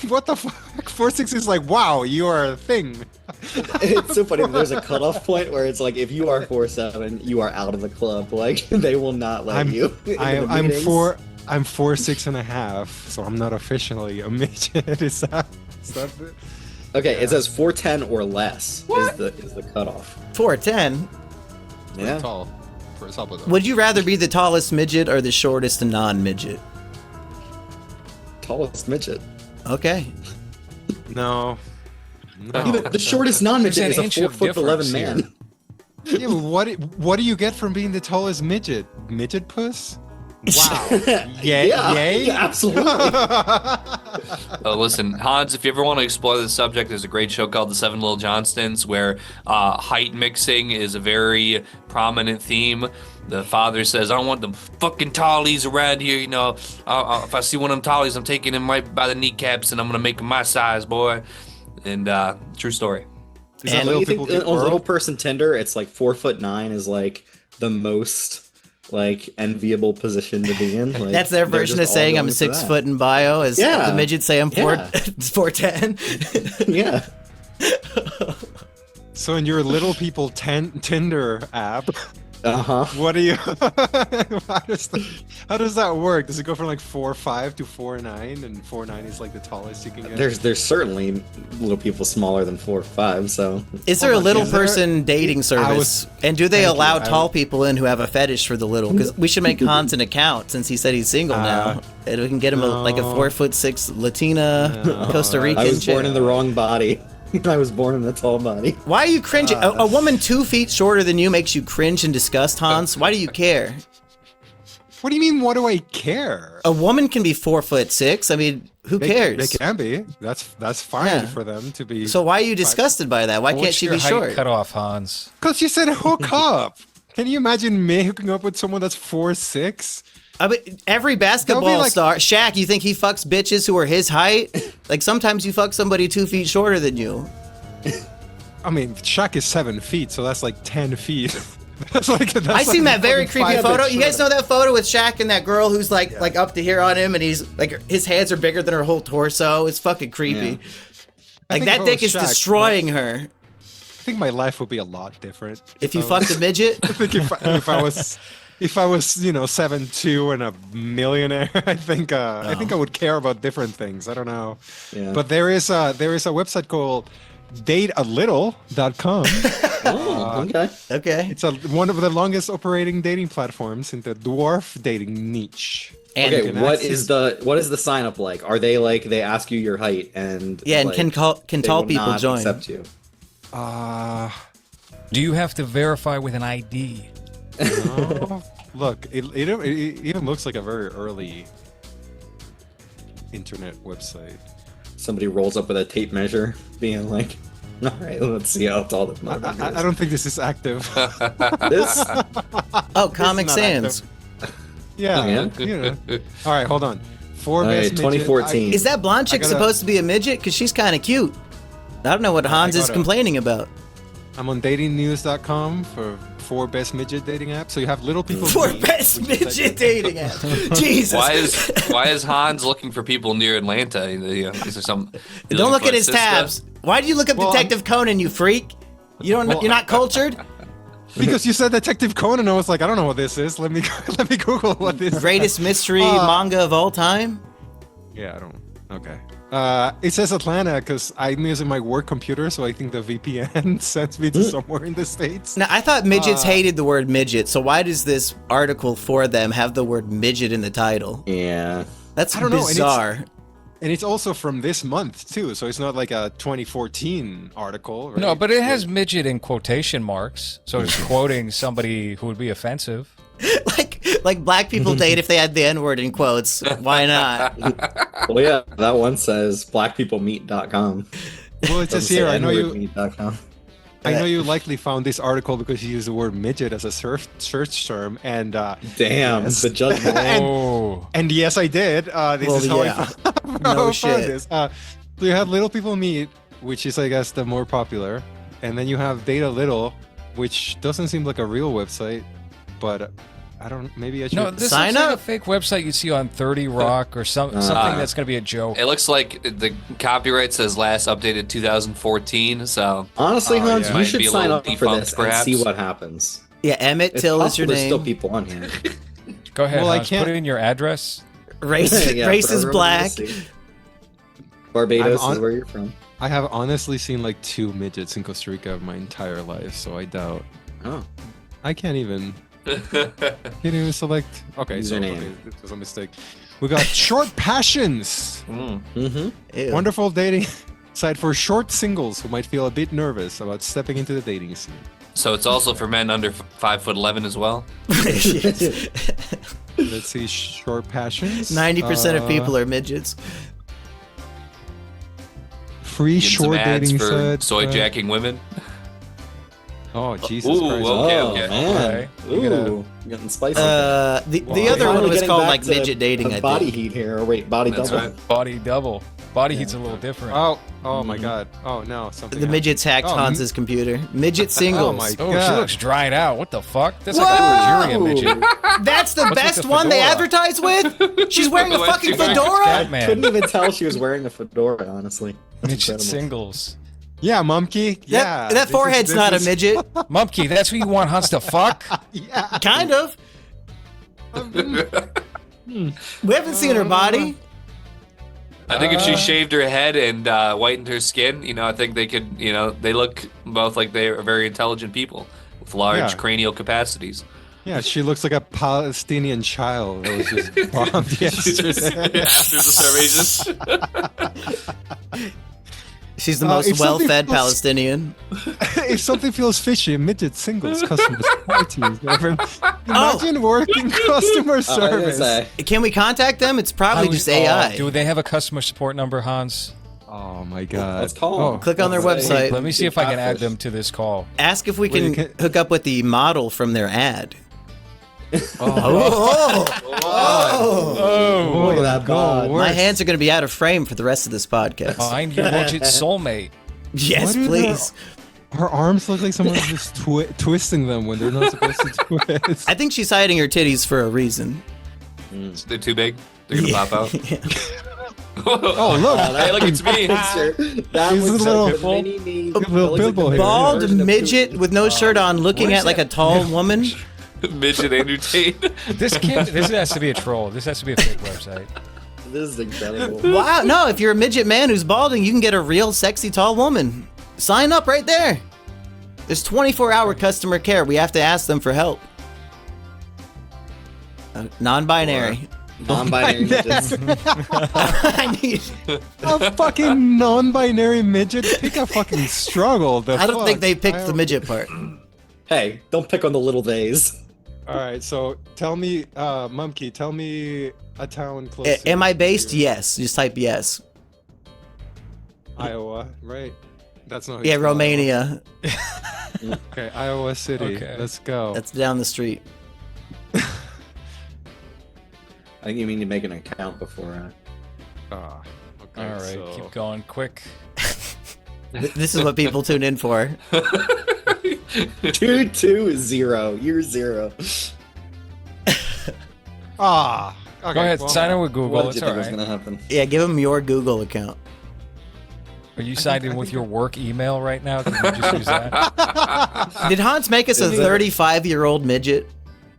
what the fuck? 4'6" is like, wow, you are a thing. It's so funny. There's a cutoff point where it's like, if you are 4'7", you are out of the club. Like, they will not let you. I'm 4'6" and a half, so I'm not officially a midget. Is that it? Okay, it says 4'10" or less is the cutoff. 4'10". Yeah. Tall. For a Salvador. Would you rather be the tallest midget or the shortest non-midget? Tallest midget. Okay. No. Even the shortest non-midget There's is an a inch of 4'11" man. difference Yeah, but what do you get from being the tallest midget? Midget puss? Wow. Yay? Yeah, absolutely. Listen, Hans, if you ever want to explore this subject, there's a great show called The Seven Little Johnstons where height mixing is a very prominent theme. The father says, "I don't want them fucking tallies around here, you know. If I see one of them tallies, I'm taking him right by the kneecaps and I'm going to make him my size, boy." And true story. And you think on Little Person Tinder, it's like 4'9" is like the most like enviable position to be in. Like, that's their version of saying I'm 6 foot in bio, as the midgets say I'm 4'10". Yeah. So in your Little People Tinder app, what do you? How does that work? Does it go from like 4'5" to 4'9", and 4'9" is like the tallest you can get? There's certainly little people smaller than 4'5", so. Is there a little person dating service? And do they allow tall people in who have a fetish for the little? Because we should make Hans an account since he said he's single now, and we can get him like a 4'6" Latina Costa Rican. I was born in the wrong body. I was born in a tall body. Why are you cringing? A woman 2 feet shorter than you makes you cringe and disgust, Hans. Why do you care? What do you mean? What do I care? A woman can be 4'6". I mean, who cares? They can be. That's fine for them to be. So why are you disgusted by that? Why can't she be short? Cut off, Hans. Because you said hook up. Can you imagine me hooking up with someone that's 4'6"? I mean, every basketball star, Shaq, you think he fucks bitches who are his height? Like sometimes you fuck somebody 2 feet shorter than you. I mean, Shaq is 7 feet, so that's like 10 feet. I seen that very creepy photo. You guys know that photo with Shaq and that girl who's like up to here on him, and he's like his hands are bigger than her whole torso. It's fucking creepy. Yeah. Like that dick is destroying her. I think my life would be a lot different if you fucked a midget. I think if I was 7'2" and a millionaire, I think I would care about different things. I don't know. Yeah. But there is a website called datealittle.com. Okay. It's one of the longest operating dating platforms in the dwarf dating niche. And what is the sign up like? Are they like they ask you your height and and can tall people join? Accept you? Do you have to verify with an ID? No. Look, it even looks like a very early internet website. Somebody rolls up with a tape measure, being like, "All right, let's see how tall this motherfucker is." I don't think this is active. This? Comic Sans. Yeah. All right, hold on. 2014. Is that blonde chick supposed to be a midget? Because she's kind of cute. I don't know what Hans is complaining about. I'm on datingnews.com for 4 best midget dating apps. So you have little people. 4 best midget dating apps. Jesus. Why is Hans looking for people near Atlanta? Is there some? Don't look at his tabs. Why do you look up Detective Conan, you freak? You're not cultured. Because you said Detective Conan, I was like, I don't know what this is. Let me Google what this is. Greatest mystery manga of all time? Yeah, I don't. Okay. It says Atlanta because I'm using my work computer, so I think the VPN sends me to somewhere in the States. Now, I thought midgets hated the word midget, so why does this article for them have the word midget in the title? Yeah. That's bizarre. And it's also from this month, too, so it's not like a 2014 article. Right? No, but it has midget in quotation marks, so it's quoting somebody who would be offensive. Like black people date if they had the N-word in quotes. Why not? Well, yeah, that one says blackpeoplemeet.com. Well, it says here, I know you likely found this article because you used the word midget as a search term, and damn, yes. The judgment. And yes, I did. This is how I found this. So you have Little People Meet, which is, I guess, the more popular, and then you have Data Little, which doesn't seem like a real website, but I don't. Maybe I should. No, this looks like a fake website you see on 30 Rock or something that's going to be a joke. It looks like the copyright says last updated 2014. So honestly, Hans, you should sign up for this perhaps. and see what happens. Yeah, Emmett Till is your name. There's still people on here. Go ahead, Hans, put in your address. Race is black. Barbados is where you're from. I have honestly seen like 2 midgets in Costa Rica my entire life, so I doubt. Oh, I can't even. Can't even select. Okay, so this was a mistake. We got Short Passions. Wonderful dating site for short singles who might feel a bit nervous about stepping into the dating scene. So it's also for men under 5'11" as well. Let's see, Short Passions. 90% of people are midgets. Free short dating for site. Soy jacking women. Oh, Jesus Ooh, Christ. okay. Man. Ooh, getting spicy. The other one was called like midget dating, I think. Body heat here. Or wait, body double. Right. Body double. Body heat's a little different. Oh my God. Oh no, something. The midgets hacked Hans's computer. Midget Singles. Oh my Oh, God. she looks dried out. What the fuck? That's like a Nigerian midget. That's the best one they advertise with? She's wearing a fucking fedora? I couldn't even tell she was wearing a fedora, honestly. Midget Singles. Yeah, Mumkey. Yeah. That forehead's not a midget. Mumkey, that's who you want Hans to fuck? Yeah. Kind of. We haven't seen her body. I think if she shaved her head and whitened her skin, I think they could, they look both like they are very intelligent people with large cranial capacities. Yeah, she looks like a Palestinian child that was just bombed yesterday. After the starvation. She's the most well-fed Palestinian. If something feels fishy, Midget Singles customer parties. Imagine working customer service. Can we contact them? It's probably just AI. Do they have a customer support number, Hans? Oh my God. Let's call them. Click on their website. Let me see if I can add them to this call. Ask if we can hook up with the model from their ad. Look at that ball. My hands are going to be out of frame for the rest of this podcast. Find your midget soulmate. Yes, please. Her arms look like someone's just twisting them when they're not supposed to twist. I think she's hiding her titties for a reason. They're too big. They're gonna pop out. Oh look! Hey, look, it's me. That He's was a little Bilbo here. Bald midget with no shirt on, looking at like a tall woman. Midget Andrew Tate. This has to be a troll. This has to be a fake website. This is incredible. Wow, no, if you're a midget man who's balding, you can get a real sexy tall woman. Sign up right there. There's 24-hour customer care. We have to ask them for help. Non-binary. Non-binary midgets. I need... A fucking non-binary midget? Pick a fucking struggle. I don't think they picked the midget part. Hey, don't pick on the little days. All right, so tell me, Mumkey, tell me a town close. Am I based? Yes. Just type yes. Iowa, right? That's not. Yeah, Romania. Okay, Iowa City. Okay. Let's go. That's down the street. I think you mean to make an account before. Okay, All right, so keep going quick. This is what people tune in for. 2-2-0. You're 0. Okay, Go ahead, sign in with Google. What did It's you all think was right. gonna happen? Yeah, give him your Google account. Are you signed in with your work email right now? Can you just use that? Did Hans make us a 35-year-old midget?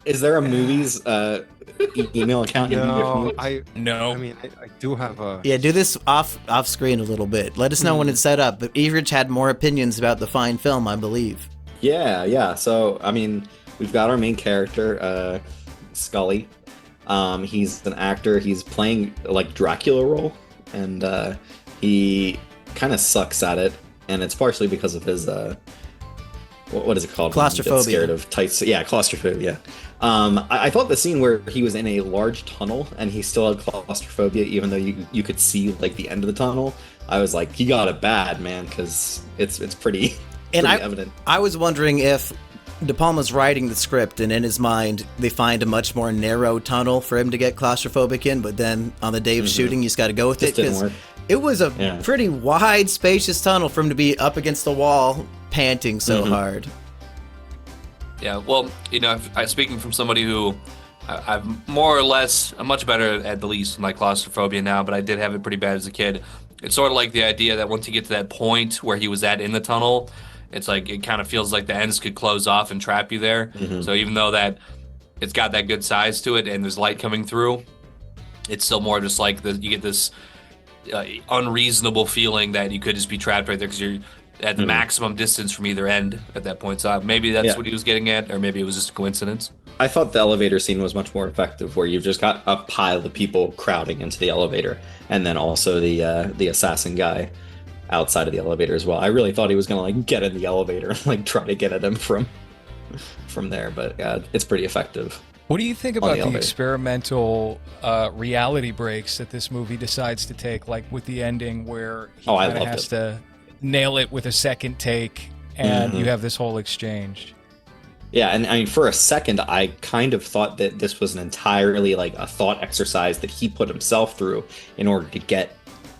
Is there a movies email account? No, No. I mean, I do have a. Yeah, do this off screen a little bit. Let us know when it's set up. But Everidge had more opinions about the fine film, I believe. Yeah. So, I mean, we've got our main character, Scully. He's an actor. He's playing like Dracula role, and he kind of sucks at it. And it's partially because of his what is it called? Claustrophobia. Scared of tights. Yeah, claustrophobia. I thought the scene where he was in a large tunnel and he still had claustrophobia, even though you could see like the end of the tunnel. I was like, he got it bad, man, because it's pretty evident. I was wondering if De Palma's writing the script, and in his mind, they find a much more narrow tunnel for him to get claustrophobic in, but then on the day of shooting, you just got to go with it, because it was a pretty wide, spacious tunnel for him to be up against the wall, panting so hard. Yeah, well, speaking from somebody who I've more or less, I'm much better at the least my claustrophobia now, but I did have it pretty bad as a kid. It's sort of like the idea that once you get to that point where he was at in the tunnel, it's like it kind of feels like the ends could close off and trap you there. So even though that it's got that good size to it and there's light coming through, it's still more just like you get this unreasonable feeling that you could just be trapped right there because you're at the maximum distance from either end at that point. So maybe that's what he was getting at, or maybe it was just a coincidence. I thought the elevator scene was much more effective, where you've just got a pile of people crowding into the elevator, and then also the assassin guy outside of the elevator as well. I really thought he was gonna like get in the elevator and like try to get at him from there, but it's pretty effective. What do you think about the experimental reality breaks that this movie decides to take, like with the ending where he kind of has to nail it with a second take, and you have this whole exchange? Yeah, and I mean, for a second, I kind of thought that this was an entirely like a thought exercise that he put himself through in order to get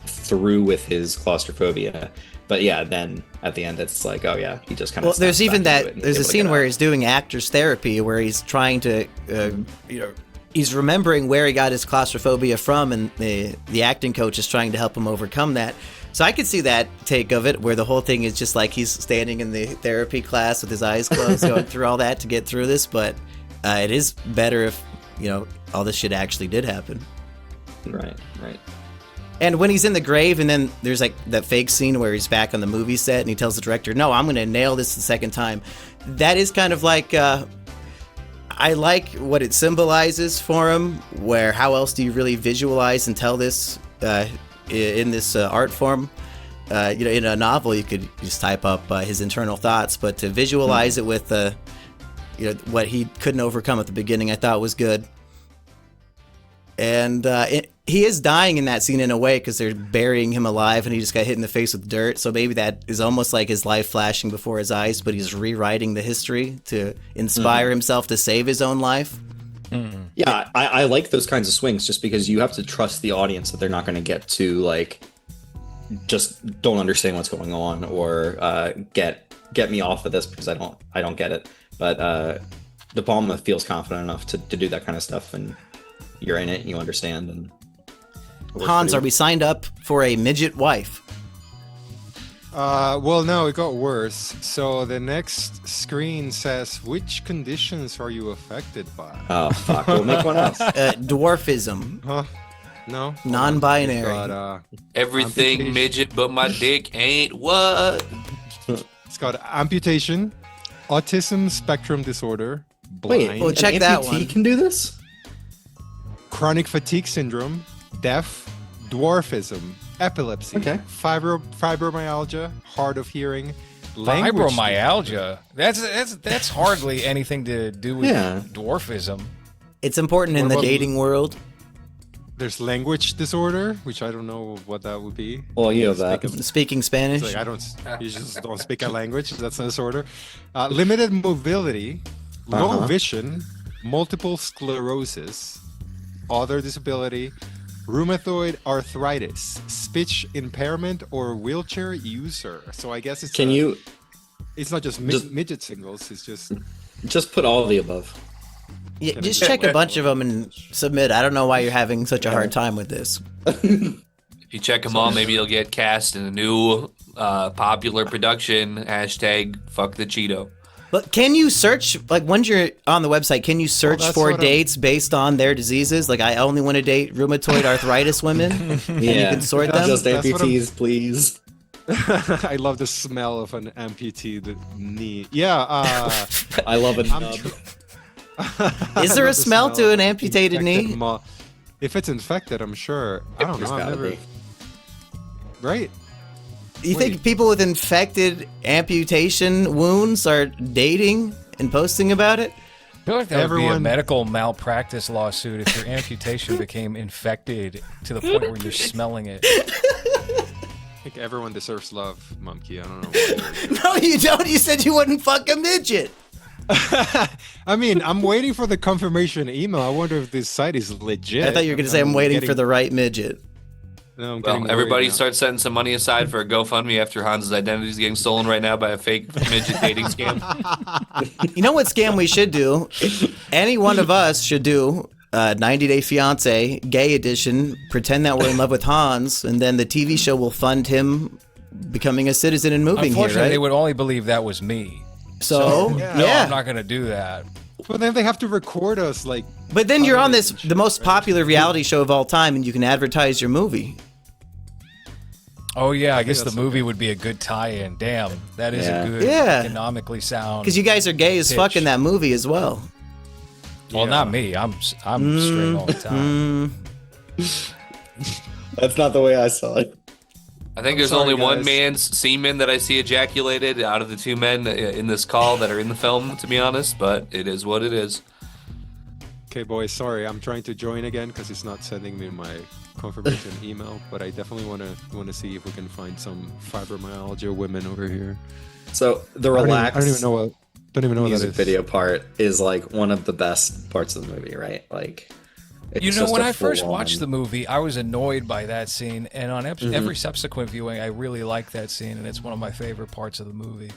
through with his claustrophobia. But yeah, then at the end, it's like, oh yeah, he just kind of. Well, there's even that. There's a scene where he's doing actor's therapy, where he's trying to, he's remembering where he got his claustrophobia from, and the acting coach is trying to help him overcome that. So I could see that take of it, where the whole thing is just like he's standing in the therapy class with his eyes closed, going through all that to get through this. But it is better if all this shit actually did happen. Right. And when he's in the grave, and then there's like that fake scene where he's back on the movie set, and he tells the director, "No, I'm going to nail this the second time." That is kind of like I like what it symbolizes for him. Where how else do you really visualize and tell this? In this art form, in a novel, you could just type up his internal thoughts, but to visualize it with, what he couldn't overcome at the beginning, I thought was good. And he is dying in that scene in a way because they're burying him alive, and he just got hit in the face with dirt. So maybe that is almost like his life flashing before his eyes, but he's rewriting the history to inspire himself to save his own life. Yeah, I like those kinds of swings just because you have to trust the audience that they're not going to get to like just don't understand what's going on or get me off of this because I don't get it. But De Palma feels confident enough to do that kind of stuff, and you're in it and you understand. And Hans, are we signed up for a midget wife? Well, no, it got worse. So the next screen says, which conditions are you affected by? Oh, fuck. We'll make one else. Dwarfism. Huh? No? Non-binary. Everything midget but my dick ain't what? It's got amputation, autism spectrum disorder, blind. Wait, well, check that one. can do this? Chronic fatigue syndrome, deaf, dwarfism, epilepsy, fibromyalgia, hard of hearing, fibromyalgia. That's hardly anything to do with dwarfism. It's important in the dating world. There's language disorder, which I don't know what that would be. Well, you have that. Speaking Spanish. It's like you just don't speak a language. That's a disorder. Limited mobility, low vision, multiple sclerosis, other disability, rheumatoid arthritis, speech impairment, or wheelchair user. So I guess it's it's not just midget singles. It's just put all of the above. Yeah, just check a bunch of them and submit. I don't know why you're having such a hard time with this. If you check them all, maybe you'll get cast in a new popular production. # fuck the Cheeto. But can you search, like, once you're on the website, can you search for dates based on their diseases? Like, I only want to date rheumatoid arthritis women. And you can sort them. Just amputees, please. I love the smell of an amputated knee. Yeah. I love it. Is there a smell to an amputated knee? If it's infected, I'm sure. I don't know. I've never. Right? You think people with infected amputation wounds are dating and posting about it? I feel like that would be a medical malpractice lawsuit if your amputation became infected to the point where you're smelling it. I think everyone deserves love, Monkey. I don't know. No, you don't. You said you wouldn't fuck a midget. I mean, I'm waiting for the confirmation email. I wonder if this site is legit. I thought you were going to say I'm waiting for the right midget. No, well, everybody start setting some money aside for a GoFundMe after Hans's identity is getting stolen right now by a fake midget dating scam. You know what scam we should do? Any one of us should do 90 Day Fiancé, gay edition, pretend that we're in love with Hans, and then the TV show will fund him becoming a citizen and moving here, Unfortunately, right? they would only believe that was me. So no, I'm not going to do that. Well, then they have to record us, like... But then you're on the most popular reality show of all time, and you can advertise your movie. Oh, yeah, I guess the movie would be a good tie-in. Damn, that is a good, economically sound. Because you guys are gay as fuck in that movie as well. Well, not me. I'm straight all the time. That's not the way I saw it. I think there's only one man's semen that I see ejaculated out of the two men in this call that are in the film, to be honest, but it is what it is. Okay, boys, sorry, I'm trying to join again because it's not sending me my confirmation email, but I definitely want to see if we can find some fibromyalgia women over here. So the relaxed I don't even know what music video part is like one of the best parts of the movie, right? Like, you know, when I first watched the movie, I was annoyed by that scene, and on every subsequent viewing, I really like that scene, and it's one of my favorite parts of the movie.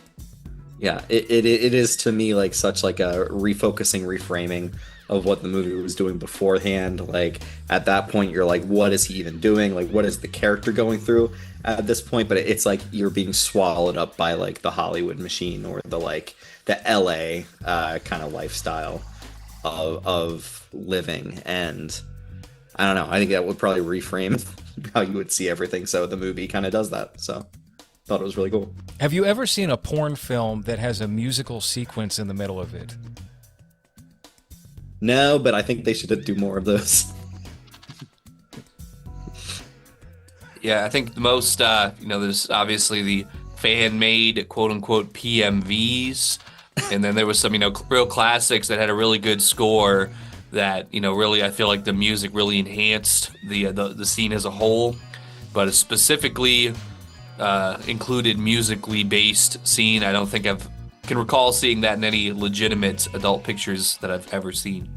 Yeah, it is to me like such like a refocusing, reframing of what the movie was doing beforehand. Like at that point, you're like, what is he even doing? Like, what is the character going through at this point? But it's like you're being swallowed up by like the Hollywood machine or the LA kind of lifestyle of living. And I don't know, I think that would probably reframe how you would see everything. So the movie kind of does that. So thought it was really cool. Have you ever seen a porn film that has a musical sequence in the middle of it? No, but I think they should do more of those. Yeah, I think the most, there's obviously the fan-made, quote-unquote, PMVs, and then there was some, real classics that had a really good score that, really, I feel like the music really enhanced the scene as a whole, but a specifically included musically based scene, I don't think can recall seeing that in any legitimate adult pictures that I've ever seen.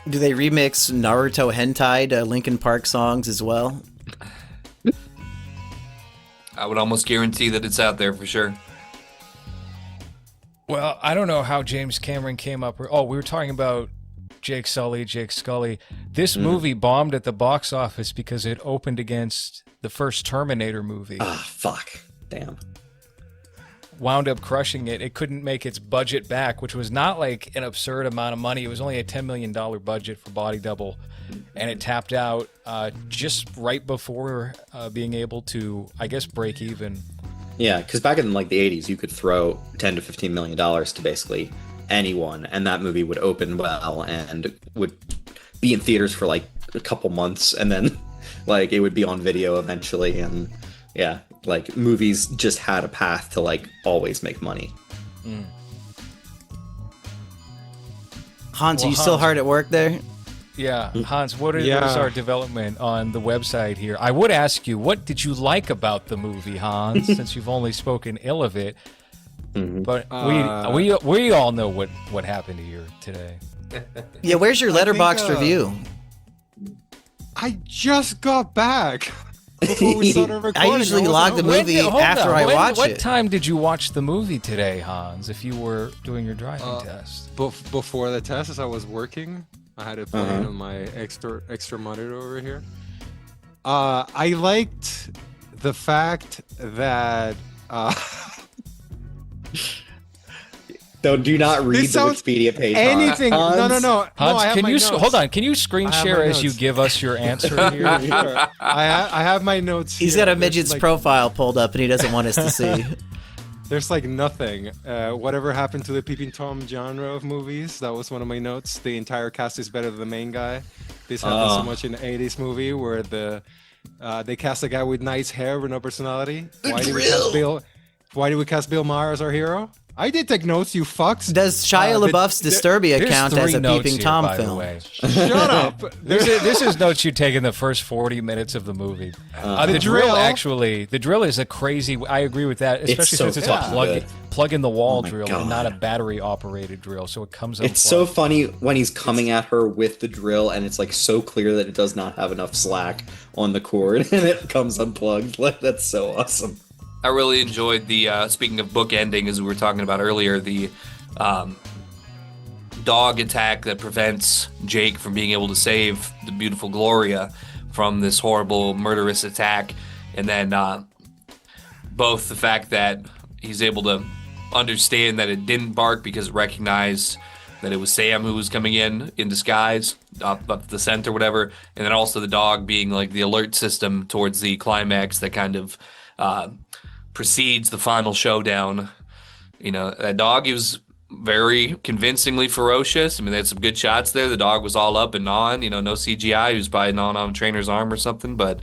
Do they remix Naruto hentai to Linkin Park songs as well? I would almost guarantee that it's out there for sure. Well, I don't know how James Cameron came up. Oh, we were talking about Jake Sully. This movie bombed at the box office because it opened against the first Terminator movie. Ah, fuck. Damn. Wound up crushing it. It couldn't make its budget back, which was not like an absurd amount of money. It was only a $10 million budget for Body Double, and it tapped out just right before being able to, I guess, break even. Yeah, because back in like the 80s, you could throw $10 to $15 million to basically anyone, and that movie would open well and would be in theaters for like a couple months, and then like it would be on video eventually, and yeah, like movies just had a path to like always make money. Hans, are you still hard at work there? Yeah, Hans, what is our development on the website here? I would ask you, what did you like about the movie, Hans, since you've only spoken ill of it? But we all know what happened here today. Yeah, where's your Letterboxd review? I just got back before we started recording. I usually log the movie after I watch what it. What time did you watch the movie today, Hans, if you were doing your driving test? Before the test, as I was working, I had it playing on my extra monitor over here. I liked the fact that... Do not read the Wikipedia page. Anything? Hans. No. Hans, can you hold on? Can you screen share as you give us your answer here? I have my notes. He's got a midget's profile pulled up, and he doesn't want us to see. There's like nothing. Whatever happened to the Peeping Tom genre of movies? That was one of my notes. The entire cast is better than the main guy. This happened so much in the 80s movie where they cast a guy with nice hair but no personality. Why did we cast Bill Maher as our hero? I did take notes, you fucks. Does Shia LaBeouf's Disturbia count as a Peeping Tom film? Shut up. This is notes you take in the first 40 minutes of the movie. The drill is a crazy... I agree with that, especially since it's a plug-in-the-wall drill and not a battery-operated drill, so it comes unplugged. It's so funny when he's coming at her with the drill, and it's like so clear that it does not have enough slack on the cord, and it comes unplugged. Like, that's so awesome. I really enjoyed the, speaking of book ending, as we were talking about earlier, the dog attack that prevents Jake from being able to save the beautiful Gloria from this horrible murderous attack. And then both the fact that he's able to understand that it didn't bark because it recognized that it was Sam who was coming in disguise up the scent or whatever. And then also the dog being like the alert system towards the climax that kind of... precedes the final showdown. You know, that dog, he was very convincingly ferocious. I mean, they had some good shots there. The dog was all up and on, no CGI. He was probably gnawing on a trainer's arm or something, but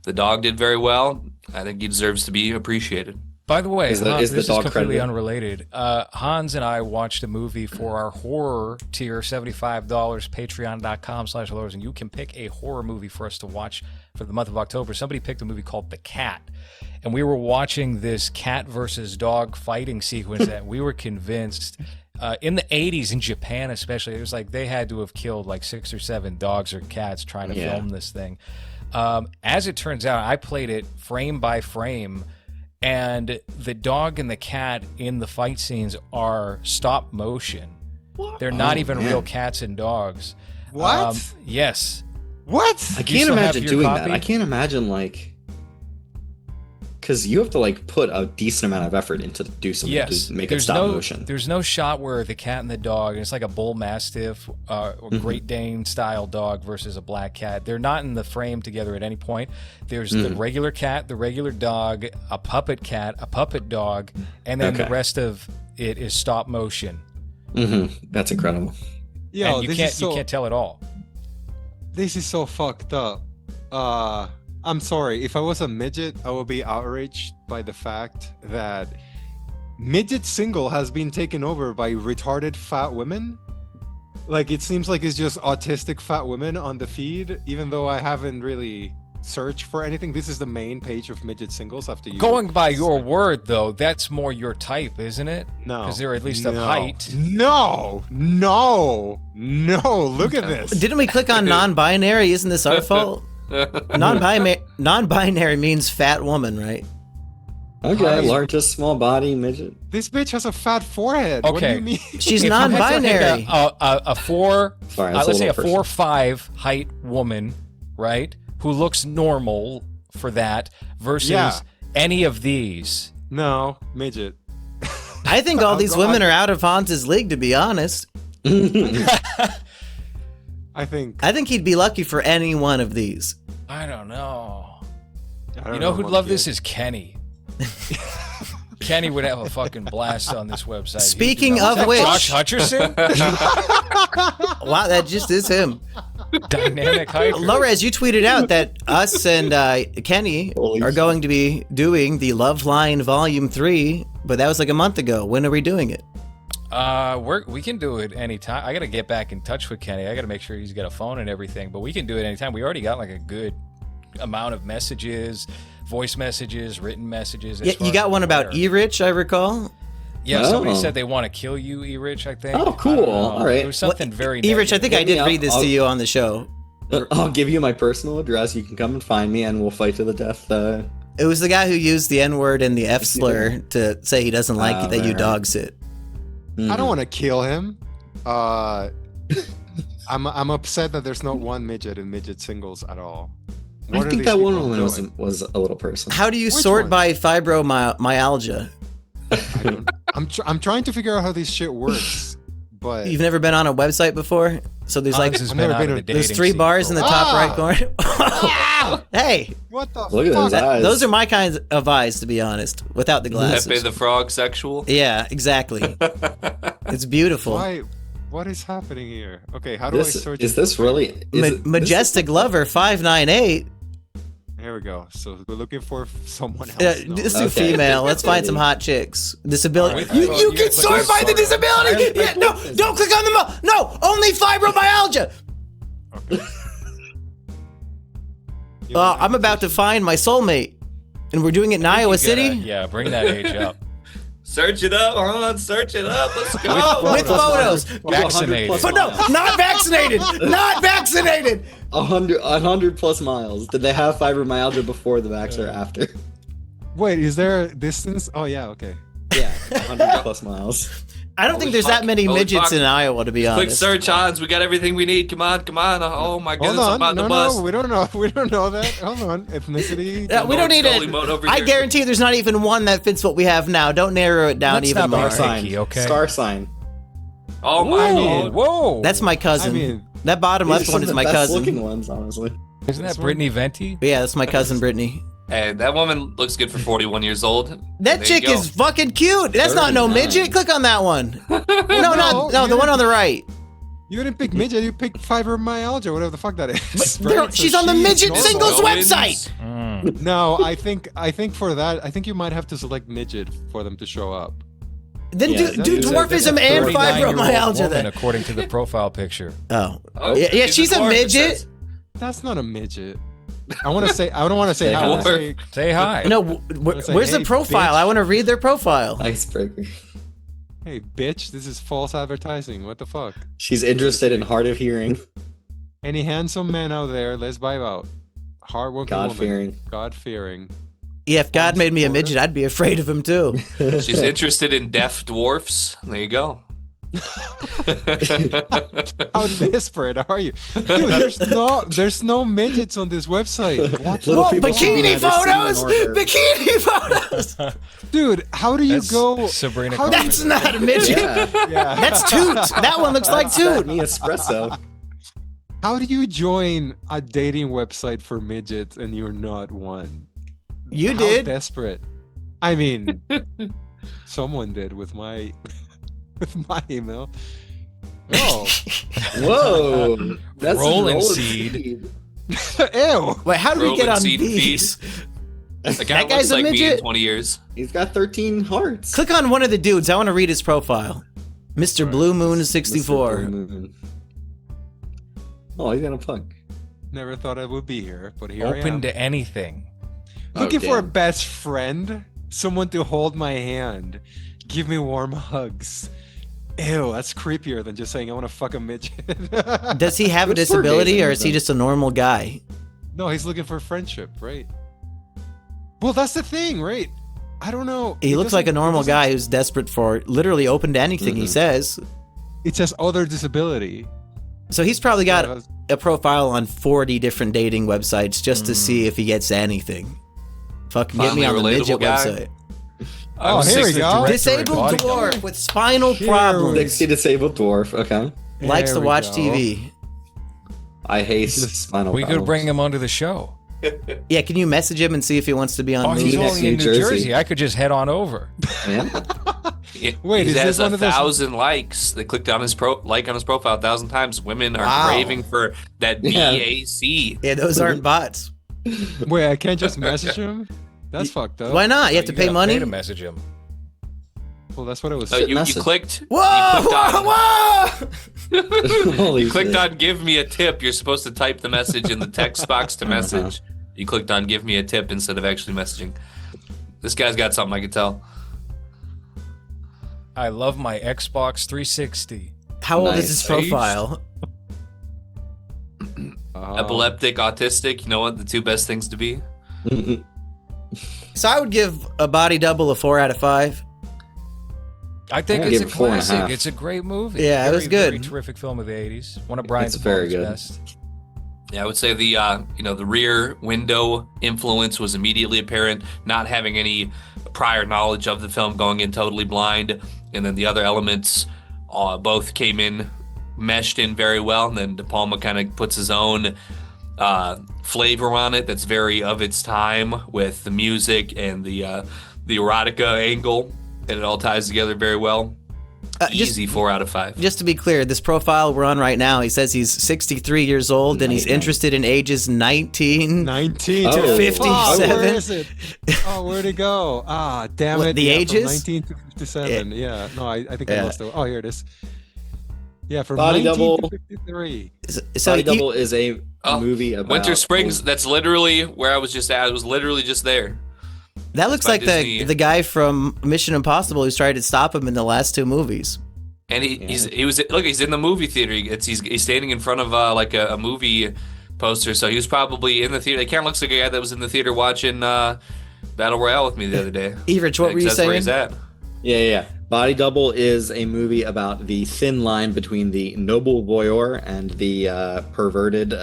the dog did very well. I think he deserves to be appreciated. By the way, this is completely credited? unrelated. Hans and I watched a movie for our horror tier, $75, patreon.com/lowers, and you can pick a horror movie for us to watch for the month of October. Somebody picked a movie called The Cat, and we were watching this cat versus dog fighting sequence that we were convinced, in the 80s in Japan especially, it was like they had to have killed like 6 or 7 dogs or cats trying to film this thing. As it turns out, I played it frame by frame, and the dog and the cat in the fight scenes are stop motion. What? They're not even real cats and dogs. What? Yes. What? I can't imagine doing that. I can't imagine because you have to put a decent amount of effort into do something to make it stop motion. There's no shot where the cat and the dog, and it's like a bull mastiff or Great Dane style dog versus a black cat. They're not in the frame together at any point. There's the regular cat, the regular dog, a puppet cat, a puppet dog, and then the rest of it is stop motion. That's incredible. Yo, and you can't tell at all. This is so fucked up. I'm sorry. If I was a midget, I would be outraged by the fact that Midget Single has been taken over by retarded fat women. Like, it seems like it's just autistic fat women on the feed, even though I haven't really searched for anything. This is the main page of Midget Singles after you. Going by your word, though, that's more your type, isn't it? No. Because they're at least of height. No. Look at this. Didn't we click on non-binary? Isn't this our fault? Non-binary means fat woman, right? Okay, largest small body midget. This bitch has a fat forehead. Okay. What do you mean? She's non-binary. A 4, Sorry, let's say a 4'5" height woman, right? Who looks normal for that versus any of these. No, midget. I think all these women are out of Hans's league, to be honest. I think he'd be lucky for any one of these. I don't know. You know who'd love this is Kenny. Kenny would have a fucking blast on this website. Speaking of which, Josh Hutcherson? Wow, that just is him. Dynamic hiker. Lores, you tweeted out that us and Kenny are going to be doing the Love Line Volume 3, but that was like a month ago. When are we doing it? We can do it anytime. I got to get back in touch with Kenny. I got to make sure he's got a phone and everything, but we can do it anytime. We already got like a good amount of messages, voice messages, written messages. Yeah, you got one about E-Rich, I recall. Yeah, somebody said they want to kill you, E-Rich, I think. Oh, cool. All right. There was something very E-Rich, I think I did read this to you on the show. I'll give you my personal address. You can come and find me, and we'll fight to the death. It was the guy who used the N-word and the F slur to say he doesn't like that you dog sit. I don't want to kill him. I'm upset that there's not one midget in Midget Singles at all. I think that one woman was a little person. How do you sort by fibromyalgia? I'm trying to figure out how this shit works. But you've never been on a website before? So there's there's 3 bars in the top right corner. Hey, what the Look fuck? At those eyes. Those are my kinds of eyes, to be honest, without the glasses. Pepe the Frog sexual? Yeah, exactly. It's beautiful. Why? What is happening here? Okay, how do I search? Is this really Majestic Lover 598? Here we go. So we're looking for someone else. Let's do female. Let's find some hot chicks. Disability. You can sort by the disability. Yeah, no, don't click on them. No, only fibromyalgia. Okay. I'm about to find my soulmate, and we're doing it in Iowa City. Yeah, bring that age up. Search it up, Ron. Search it up. Let's go. With photos. Vaccinated. But no, not vaccinated. Not vaccinated. 100 plus miles. Did they have fibromyalgia before the vax or after? Wait, is there a distance? Oh yeah, okay. Yeah, 100 plus miles. I don't think there's that many midgets in Iowa, to be honest. Quick search, Hans. We got everything we need. Come on. Oh my goodness, I'm about to bust. No, we don't know that. Hold on. Ethnicity. We don't need it. I guarantee there's not even one that fits what we have now. Don't narrow it down even more. Star sign. Oh my God. Whoa. That's my cousin. That bottom left one is my cousin. Looking ones, honestly. Isn't that Brittany Venti? Yeah, that's my cousin Brittany. And that woman looks good for 41 years old. That chick is fucking cute. That's not no midget. Click on that one. No, the one on the right. You didn't pick midget. You picked fibromyalgia, whatever the fuck that is. Right? She's on the Midget Singles website. No, I think for that, I think you might have to select midget for them to show up. Then do dwarfism and fibromyalgia then. According to the profile picture. Oh, yeah, she's a midget. That's not a midget. I want to say. I don't want to say hi. Say hi. No, where's the profile? Bitch. I want to read their profile. Icebreaker. Hey, bitch! This is false advertising. What the fuck? She's interested in hard of hearing. Any handsome man out there? Let's vibe out. Hardworking woman. God-fearing. Yeah, if God made me a midget, I'd be afraid of him too. She's interested in deaf dwarfs. There you go. How desperate are you? Dude, there's no midgets on this website. Bikini photos! Bikini photos! Dude, how do you go? Sabrina. That's not a midget. Yeah. That's Toot. That one looks like Toot. Me espresso. How do you join a dating website for midgets and you're not one? You How did. Desperate. I mean, someone did with my email. Oh. Whoa. That's rolling seed. Ew. Wait, how do we get on these? That guy's like me in 20 years. He's got 13 hearts. Click on one of the dudes. I want to read his profile. Mr. Blue Moon 64. Blue Moon. Oh, he's gonna punk. Never thought I would be here, but here I am. Open to anything. Looking for a best friend, someone to hold my hand, give me warm hugs. Ew, that's creepier than just saying I want to fuck a midget. Does he have a disability, or is he just a normal guy? No, he's looking for friendship, right? Well, that's the thing, right? I don't know. He looks like a normal guy who's desperate for literally open to anything he says. It says other disability. So he's probably got a profile on 40 different dating websites just to see if he gets anything. Fucking get me on the midget website. Oh, here we go. Disabled dwarf with spinal problems. 60 disabled dwarf. Okay. Likes to watch TV. I hate spinal We problems. could bring him onto the show. Yeah, can you message him and see if he wants to be on? He's movies? only in New Jersey. I could just head on over. Yeah. Wait, he is has this one of those? 1,000 likes. They clicked on his like on his profile 1,000 times. Women are craving for that BAC. Yeah, those aren't bots. Wait, I can't just message him? That's fucked up. Why not? You have to pay money to message him. Well, that's what it was. You clicked. Whoa! You clicked on, Holy you clicked shit. on "Give me a tip." You're supposed to type the message in the text box to message. You clicked on "Give me a tip" instead of actually messaging. This guy's got something, I can tell. I love my Xbox 360. How old is his profile? Epileptic, autistic. You know what? The two best things to be. So I would give A Body Double a 4 out of 5. I think it's a classic. It's a great movie. Yeah, it was good. Very terrific film of the 80s. One of Brian De very good. best. Yeah, I would say the the Rear Window influence was immediately apparent. Not having any prior knowledge of the film, going in totally blind, and then the other elements both came in, meshed in very well. And then De Palma kind of puts his own flavor on it that's very of its time, with the music and the erotica angle, and it all ties together very well. Easy 4 out of 5. Just to be clear, this profile we're on right now, he says he's 63 years old and he's interested in ages 19 to 57. Oh, where is it? Oh, where'd it go? Ah, damn it. The ages? From 19 to 57. Yeah. No, I think I lost it. Oh, here it is. Yeah, from Body 19 Double to 53. So Body Double is a movie about Winter Springs. That's literally where I was just at. I was literally just there. that looks like the guy from Mission Impossible who's tried to stop him in the last 2 movies. And he's in the movie theater. He's standing in front of like a movie poster. So he was probably in the theater. It kind of looks like a guy that was in the theater watching Battle Royale with me the other day. Everett, what were you saying? Where he's at. Yeah. Body Double is a movie about the thin line between the noble voyeur and the perverted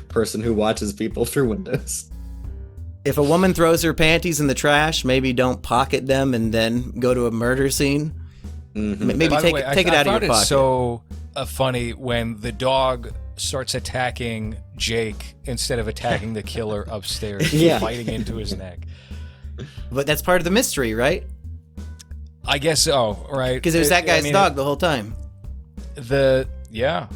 person who watches people through windows. If a woman throws her panties in the trash, maybe don't pocket them and then go to a murder scene. Mm-hmm. Maybe take it out of your pocket. It's so funny when the dog starts attacking Jake instead of attacking the killer upstairs, biting into his neck. But that's part of the mystery, right? I guess so, right? Because it was that guy's dog the whole time.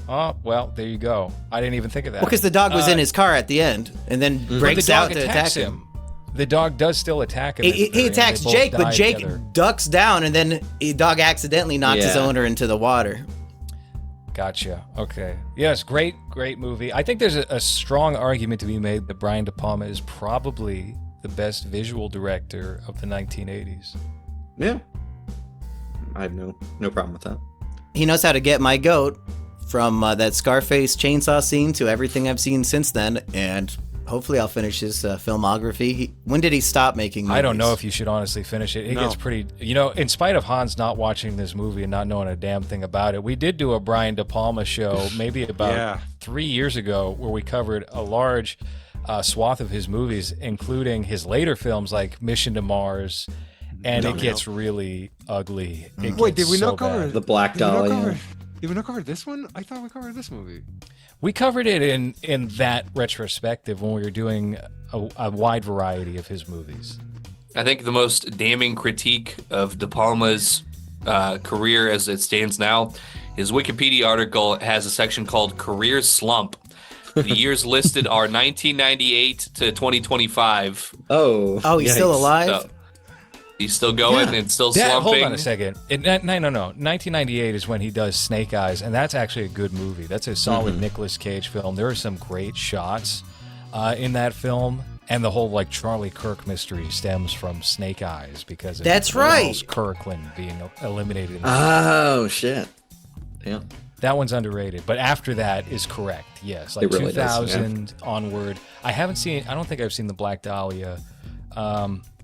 Oh, well, there you go. I didn't even think of that. Because the dog was in his car at the end and then breaks out to attack him. The dog does still attack him. He attacks Jake, but Jake ducks down, and then the dog accidentally knocks his owner into the water. Gotcha. Okay. Yes, great movie. I think there's a strong argument to be made that Brian De Palma is probably the best visual director of the 1980s. Yeah. I have no problem with that. He knows how to get my goat from that Scarface chainsaw scene to everything I've seen since then, and hopefully I'll finish his filmography. When did he stop making movies? I don't know if you should honestly finish it. It gets pretty... in spite of Hans not watching this movie and not knowing a damn thing about it, we did do a Brian De Palma show maybe about 3 years ago where we covered a large swath of his movies, including his later films like Mission to Mars, and it gets really ugly. Wait, did we not cover The Black Dahlia? Did we not cover this one? I thought we covered this movie. We covered it in that retrospective when we were doing a wide variety of his movies. I think the most damning critique of De Palma's career as it stands now, his Wikipedia article has a section called Career Slump. The years listed are 1998 to 2025. Oh, he's still alive? So, he's still going and still slumping. Hold on a second. No. 1998 is when he does Snake Eyes, and that's actually a good movie. That's a solid Nicolas Cage film. There are some great shots in that film, and the whole Charlie Kirk mystery stems from Snake Eyes because of Charles Kirkland being eliminated. Oh shit! Yeah, that one's underrated. But after that is correct. Yes, it really 2000 onward. I don't think I've seen The Black Dahlia.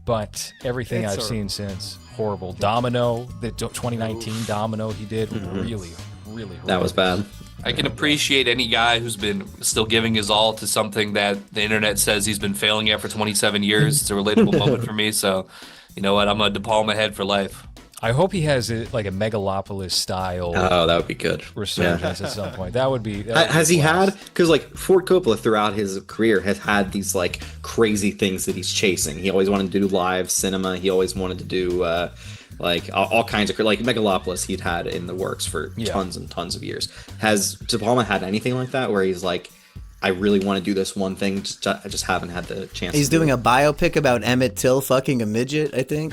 But everything I've seen since, horrible. Domino, the 2019 Domino he did, really horrible. That was bad. I can appreciate any guy who's been still giving his all to something that the internet says he's been failing at for 27 years. It's a relatable moment for me. So, you know what? I'm a De Palma head for life. I hope he has a Megalopolis style. Oh, that would be good. Resurgence at some point. That would be. Has he had? Because Ford Coppola throughout his career has had these crazy things that he's chasing. He always wanted to do live cinema. He always wanted to do all kinds of Megalopolis. He'd had in the works for tons and tons of years. Has De Palma had anything like that where he's like, I really want to do this one thing, I just haven't had the chance. He's doing a biopic about Emmett Till fucking a midget, I think.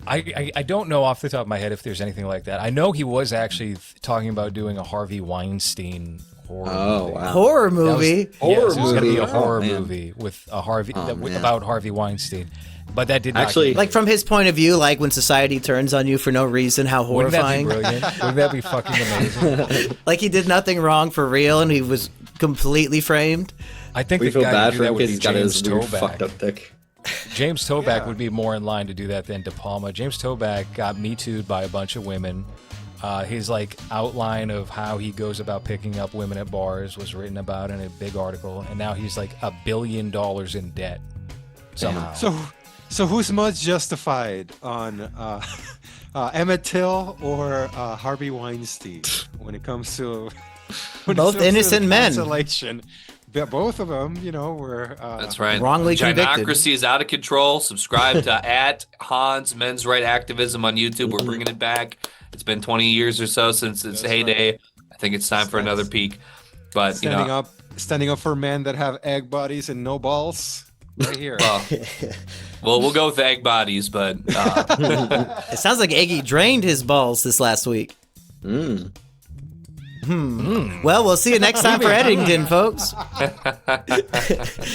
I don't know off the top of my head if there's anything like that. I know he was actually talking about doing a Harvey Weinstein Oh, wow. Horror movie? It was going to be a Oh, horror man. movie with a Harvey man. about Harvey Weinstein. But that did not Actually- get Like from his point of view, like when society turns on you for no reason, how Wouldn't that be horrifying. brilliant? Wouldn't that be fucking amazing? Like he did nothing wrong for real and he was completely framed. I think We the feel guy bad who for do that him would because be he's got James his weird fucked Toback. up dick. James Toback Yeah. would be more in line to do that than De Palma. James Toback got Me Too'd by a bunch of women. His like outline of how he goes about picking up women at bars was written about in a big article, and now he's like $1 billion in debt somehow. So who's most justified on Emmett Till or Harvey Weinstein when it comes to Both innocent men. cancellation? Both of them, were That's right. Wrongly convicted. Gynocracy is out of control. Subscribe to at Hans Men's Right Activism on YouTube. We're bringing it back. It's been 20 years or so since its heyday. I think it's time for another peak. But standing up for men that have egg bodies and no balls. Right here. well, we'll go with egg bodies, but It sounds like Eggy drained his balls this last week. Well, we'll see you next time for Eddington, folks.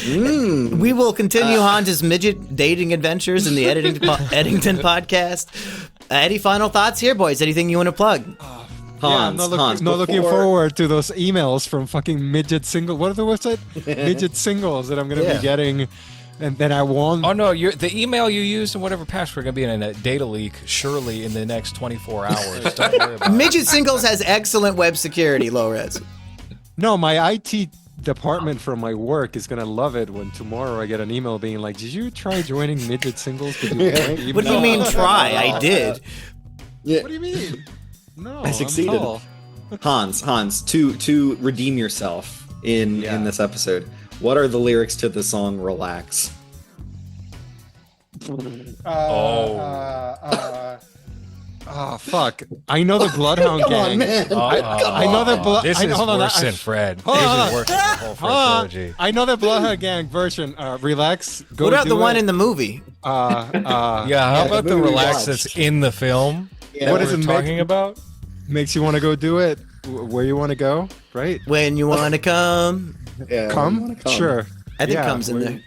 We will continue Hans's midget dating adventures in the Eddington podcast. Any final thoughts here, boys? Anything you want to plug? I'm not looking forward to those emails from fucking Midget Singles. What are the website? Midget Singles that I'm going to be getting, and then I won't. Oh no, the email you used and whatever password are going to be in a data leak surely in the next 24 hours. Don't worry about it. Midget Singles has excellent web security, low res. No, my IT department from my work is going to love it when tomorrow I get an email being like, "Did you try joining Midget Singles?" What do you mean try? I did. Yeah. What do you mean? No, I succeeded. I'm tall. Hans, to redeem yourself in this episode, what are the lyrics to the song "Relax"? Fuck! I know the Bloodhound Come gang. on, man. I know the blood. This is worse than Fred. This is worse than the whole Fred trilogy. I know the Bloodhound gang version. Relax. Go What about do the one it. in the movie? Yeah, how about the movie we relax watched. that's in the film? Yeah. What What does is it it make- talking about? Makes you want to go do it where you want to go, right? When you want to come. Yeah, Come? Sure. I think Yeah, comes in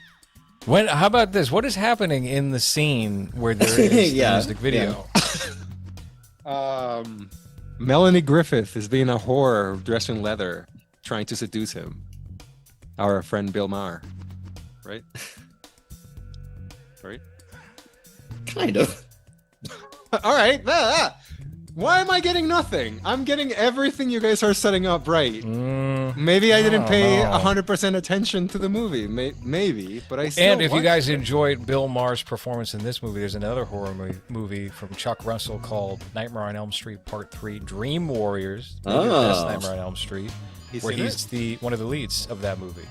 where- there. How about this? What is happening in the scene where there is Yeah, the music video? Melanie Griffith is being a whore dressed in leather, trying to seduce him. Our friend Bill Maher, right? Right. Kind of. All right. Why am I getting nothing? I'm getting everything you guys are setting up right. Maybe I didn't pay 100% attention to the movie. Maybe, but I still. And if you watched guys it. enjoyed Bill Maher's performance in this movie, there's another horror movie from Chuck Russell called Nightmare on Elm Street Part 3, Dream Warriors. Maybe the best Nightmare on Elm Street, where in he's one of the leads of that movie.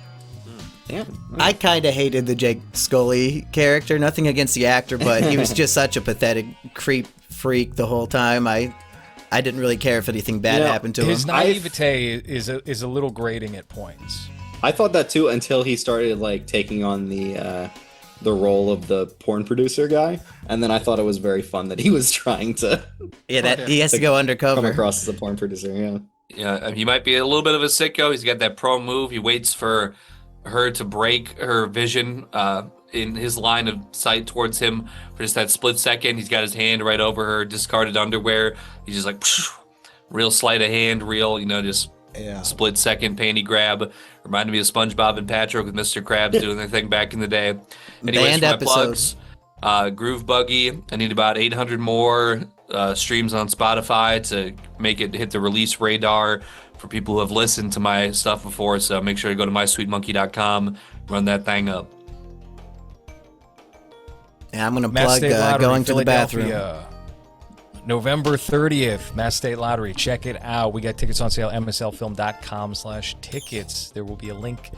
Damn. I kind of hated the Jake Scully character. Nothing against the actor, but he was just such a pathetic creep freak the whole time. I didn't really care if anything bad happened to His him. naivete is a little grating at points. I thought that too until he started like taking on the role of the porn producer guy, and then I thought it was very fun that he was trying to Yeah, he has to go come undercover. across as a porn producer. Yeah. yeah, he might be a little bit of a sicko. He's got that pro move. He waits for her to break her vision in his line of sight towards him for just that split second. He's got his hand right over her discarded underwear. He's just like real sleight of hand, real, just split second panty grab. Reminded me of SpongeBob and Patrick with Mr. Krabs doing their thing back in the day. Anyways, Band for my episode. plugs, Groove Buggy. I need about 800 more streams on Spotify to make it hit the release radar for people who have listened to my stuff before. So make sure to go to mysweetmonkey.com, run that thing up. Yeah, I'm going to Mass plug State Lottery, going to the bathroom. Philadelphia. November 30th, Mass State Lottery. Check it out. We got tickets on sale, mslfilm.com/tickets. There will be a link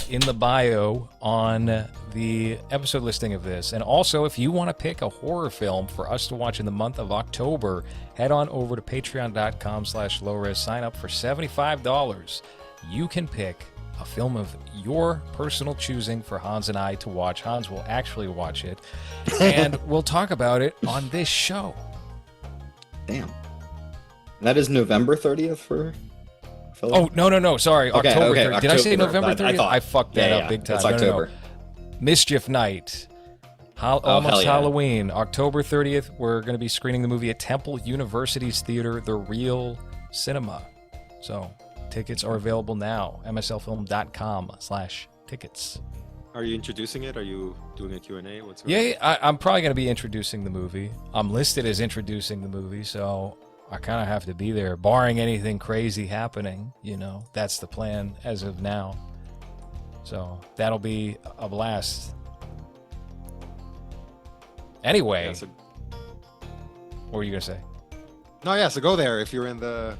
in the bio on the episode listing of this. And also, if you want to pick a horror film for us to watch in the month of October, head on over to patreon.com/lowres. Sign up for $75. You can pick a film of your personal choosing for Hans and I to watch. Hans will actually watch it, and we'll talk about it on this show. Damn. That is November 30th for Philly? Oh, no. Sorry. Okay, October okay, 30th. Did I say October, November but 30th? I fucked that up big time. It's No. October. Mischief Night. hell Almost yeah. Halloween. October 30th, we're going to be screening the movie at Temple University's theater, The Real Cinema. So tickets are available now. mslfilm.com/tickets. Are you introducing it? Are you doing a Q&A? What's Yeah, I'm probably going to be introducing the movie. I'm listed as introducing the movie, so I kind of have to be there, barring anything crazy happening. That's the plan as of now. So that'll be a blast. Anyway, Yeah, so, what were you going to say? no, yeah. So go there if you're in the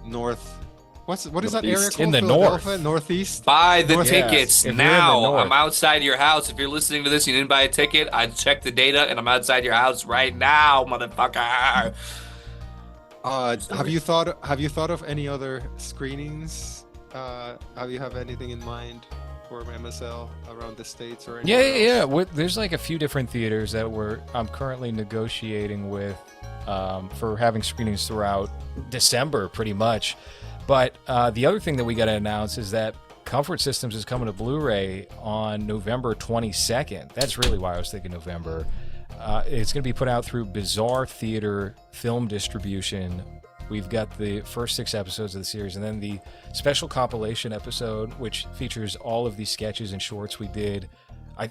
north. What is that area called? In the Philadelphia? north. Northeast. Buy the North- tickets If you're in the now. north. I'm outside your house. If you're listening to this, you didn't buy a ticket. I checked the data, and I'm outside your house right now, motherfucker. Have you thought of any other screenings? Have you have anything in mind for MSL around the states or anything? Yeah. There's like a few different theaters that I'm currently negotiating with for having screenings throughout December, pretty much. But the other thing that we got to announce is that Comfort Systems is coming to Blu-ray on November 22nd. That's really why I was thinking November. It's going to be put out through Bizarre Theater Film Distribution. We've got the first 6 episodes of the series, and then the special compilation episode, which features all of these sketches and shorts we did,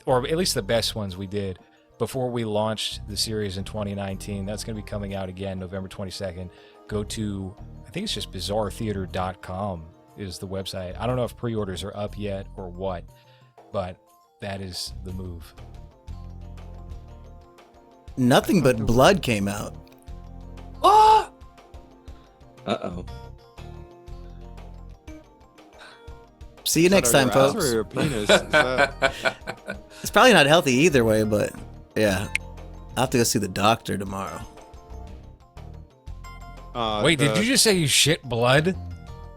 or at least the best ones we did, before we launched the series in 2019. That's going to be coming out again November 22nd. Go to, I think it's just bizarretheater.com is the website. I don't know if pre-orders are up yet or what, but that is the move. Nothing But Blood came out. Oh! Uh-oh. See you next time, Your ass folks. or your penis? Is that- It's probably not healthy either way, but yeah. I'll have to go see the doctor tomorrow. Wait, did you just say you shit blood?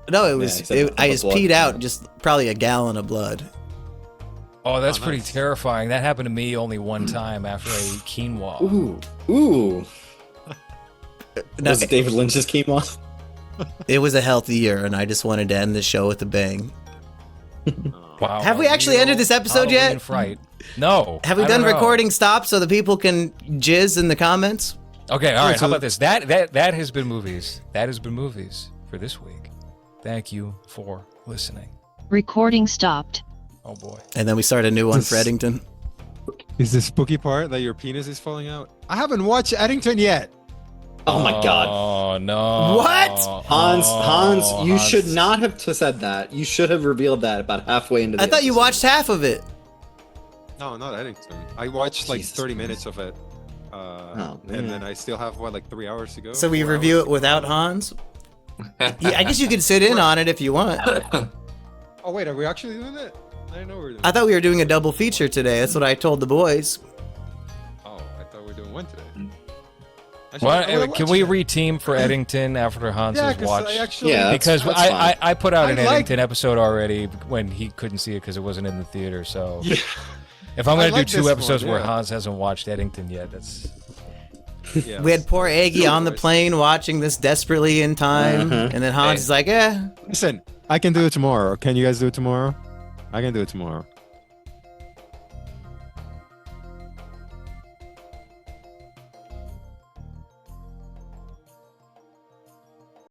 No, it Yeah, was. he said I just blood. peed out just probably a gallon of blood. Oh, that's Oh, pretty nice. terrifying. That happened to me only one time after a quinoa. Ooh. No, Was it David Lynch's quinoa? it was a healthy year, and I just wanted to end the show with a bang. Wow. Have we actually ended this episode yet? Halloween Fright. No. Have we I done don't know. recording stop so the people can jizz in the comments? Okay, all right. so How about this? That has been movies. That has been movies for this week. Thank you for listening. Recording stopped. Oh boy. And then we start a new one for This- Eddington. Is the spooky part that your penis is falling out? I haven't watched Eddington yet. Oh my god. Oh no. What? Hans, you Hans. should not have said that. You should have revealed that about halfway into the I thought you episode. watched half of it. No, not Eddington. I watched like Jesus 30 Christ. minutes of it. man. And then I still have, like 3 hours to go? So we 4 review hours it to without go? Hans? Yeah, I guess you could sit in on it if you want. Oh, wait, are we actually doing it? I didn't know we were doing I thought we were doing a double feature today. That's what I told the boys. Oh, I thought we were doing one today. Can we reteam for Eddington after Hans Yeah, has because watched? I actually... Yeah. Because That's I put out I an like- Eddington episode already when he couldn't see it because it wasn't in the theater. So Yeah. if I'm I going to like do 2 this episodes one, where yeah. Hans hasn't watched Eddington yet, that's Yeah. We had poor Eggy on the Boys. plane watching this desperately in time. Uh-huh. And then Hans is like, Listen, I can do it tomorrow. Can you guys do it tomorrow? I can do it tomorrow.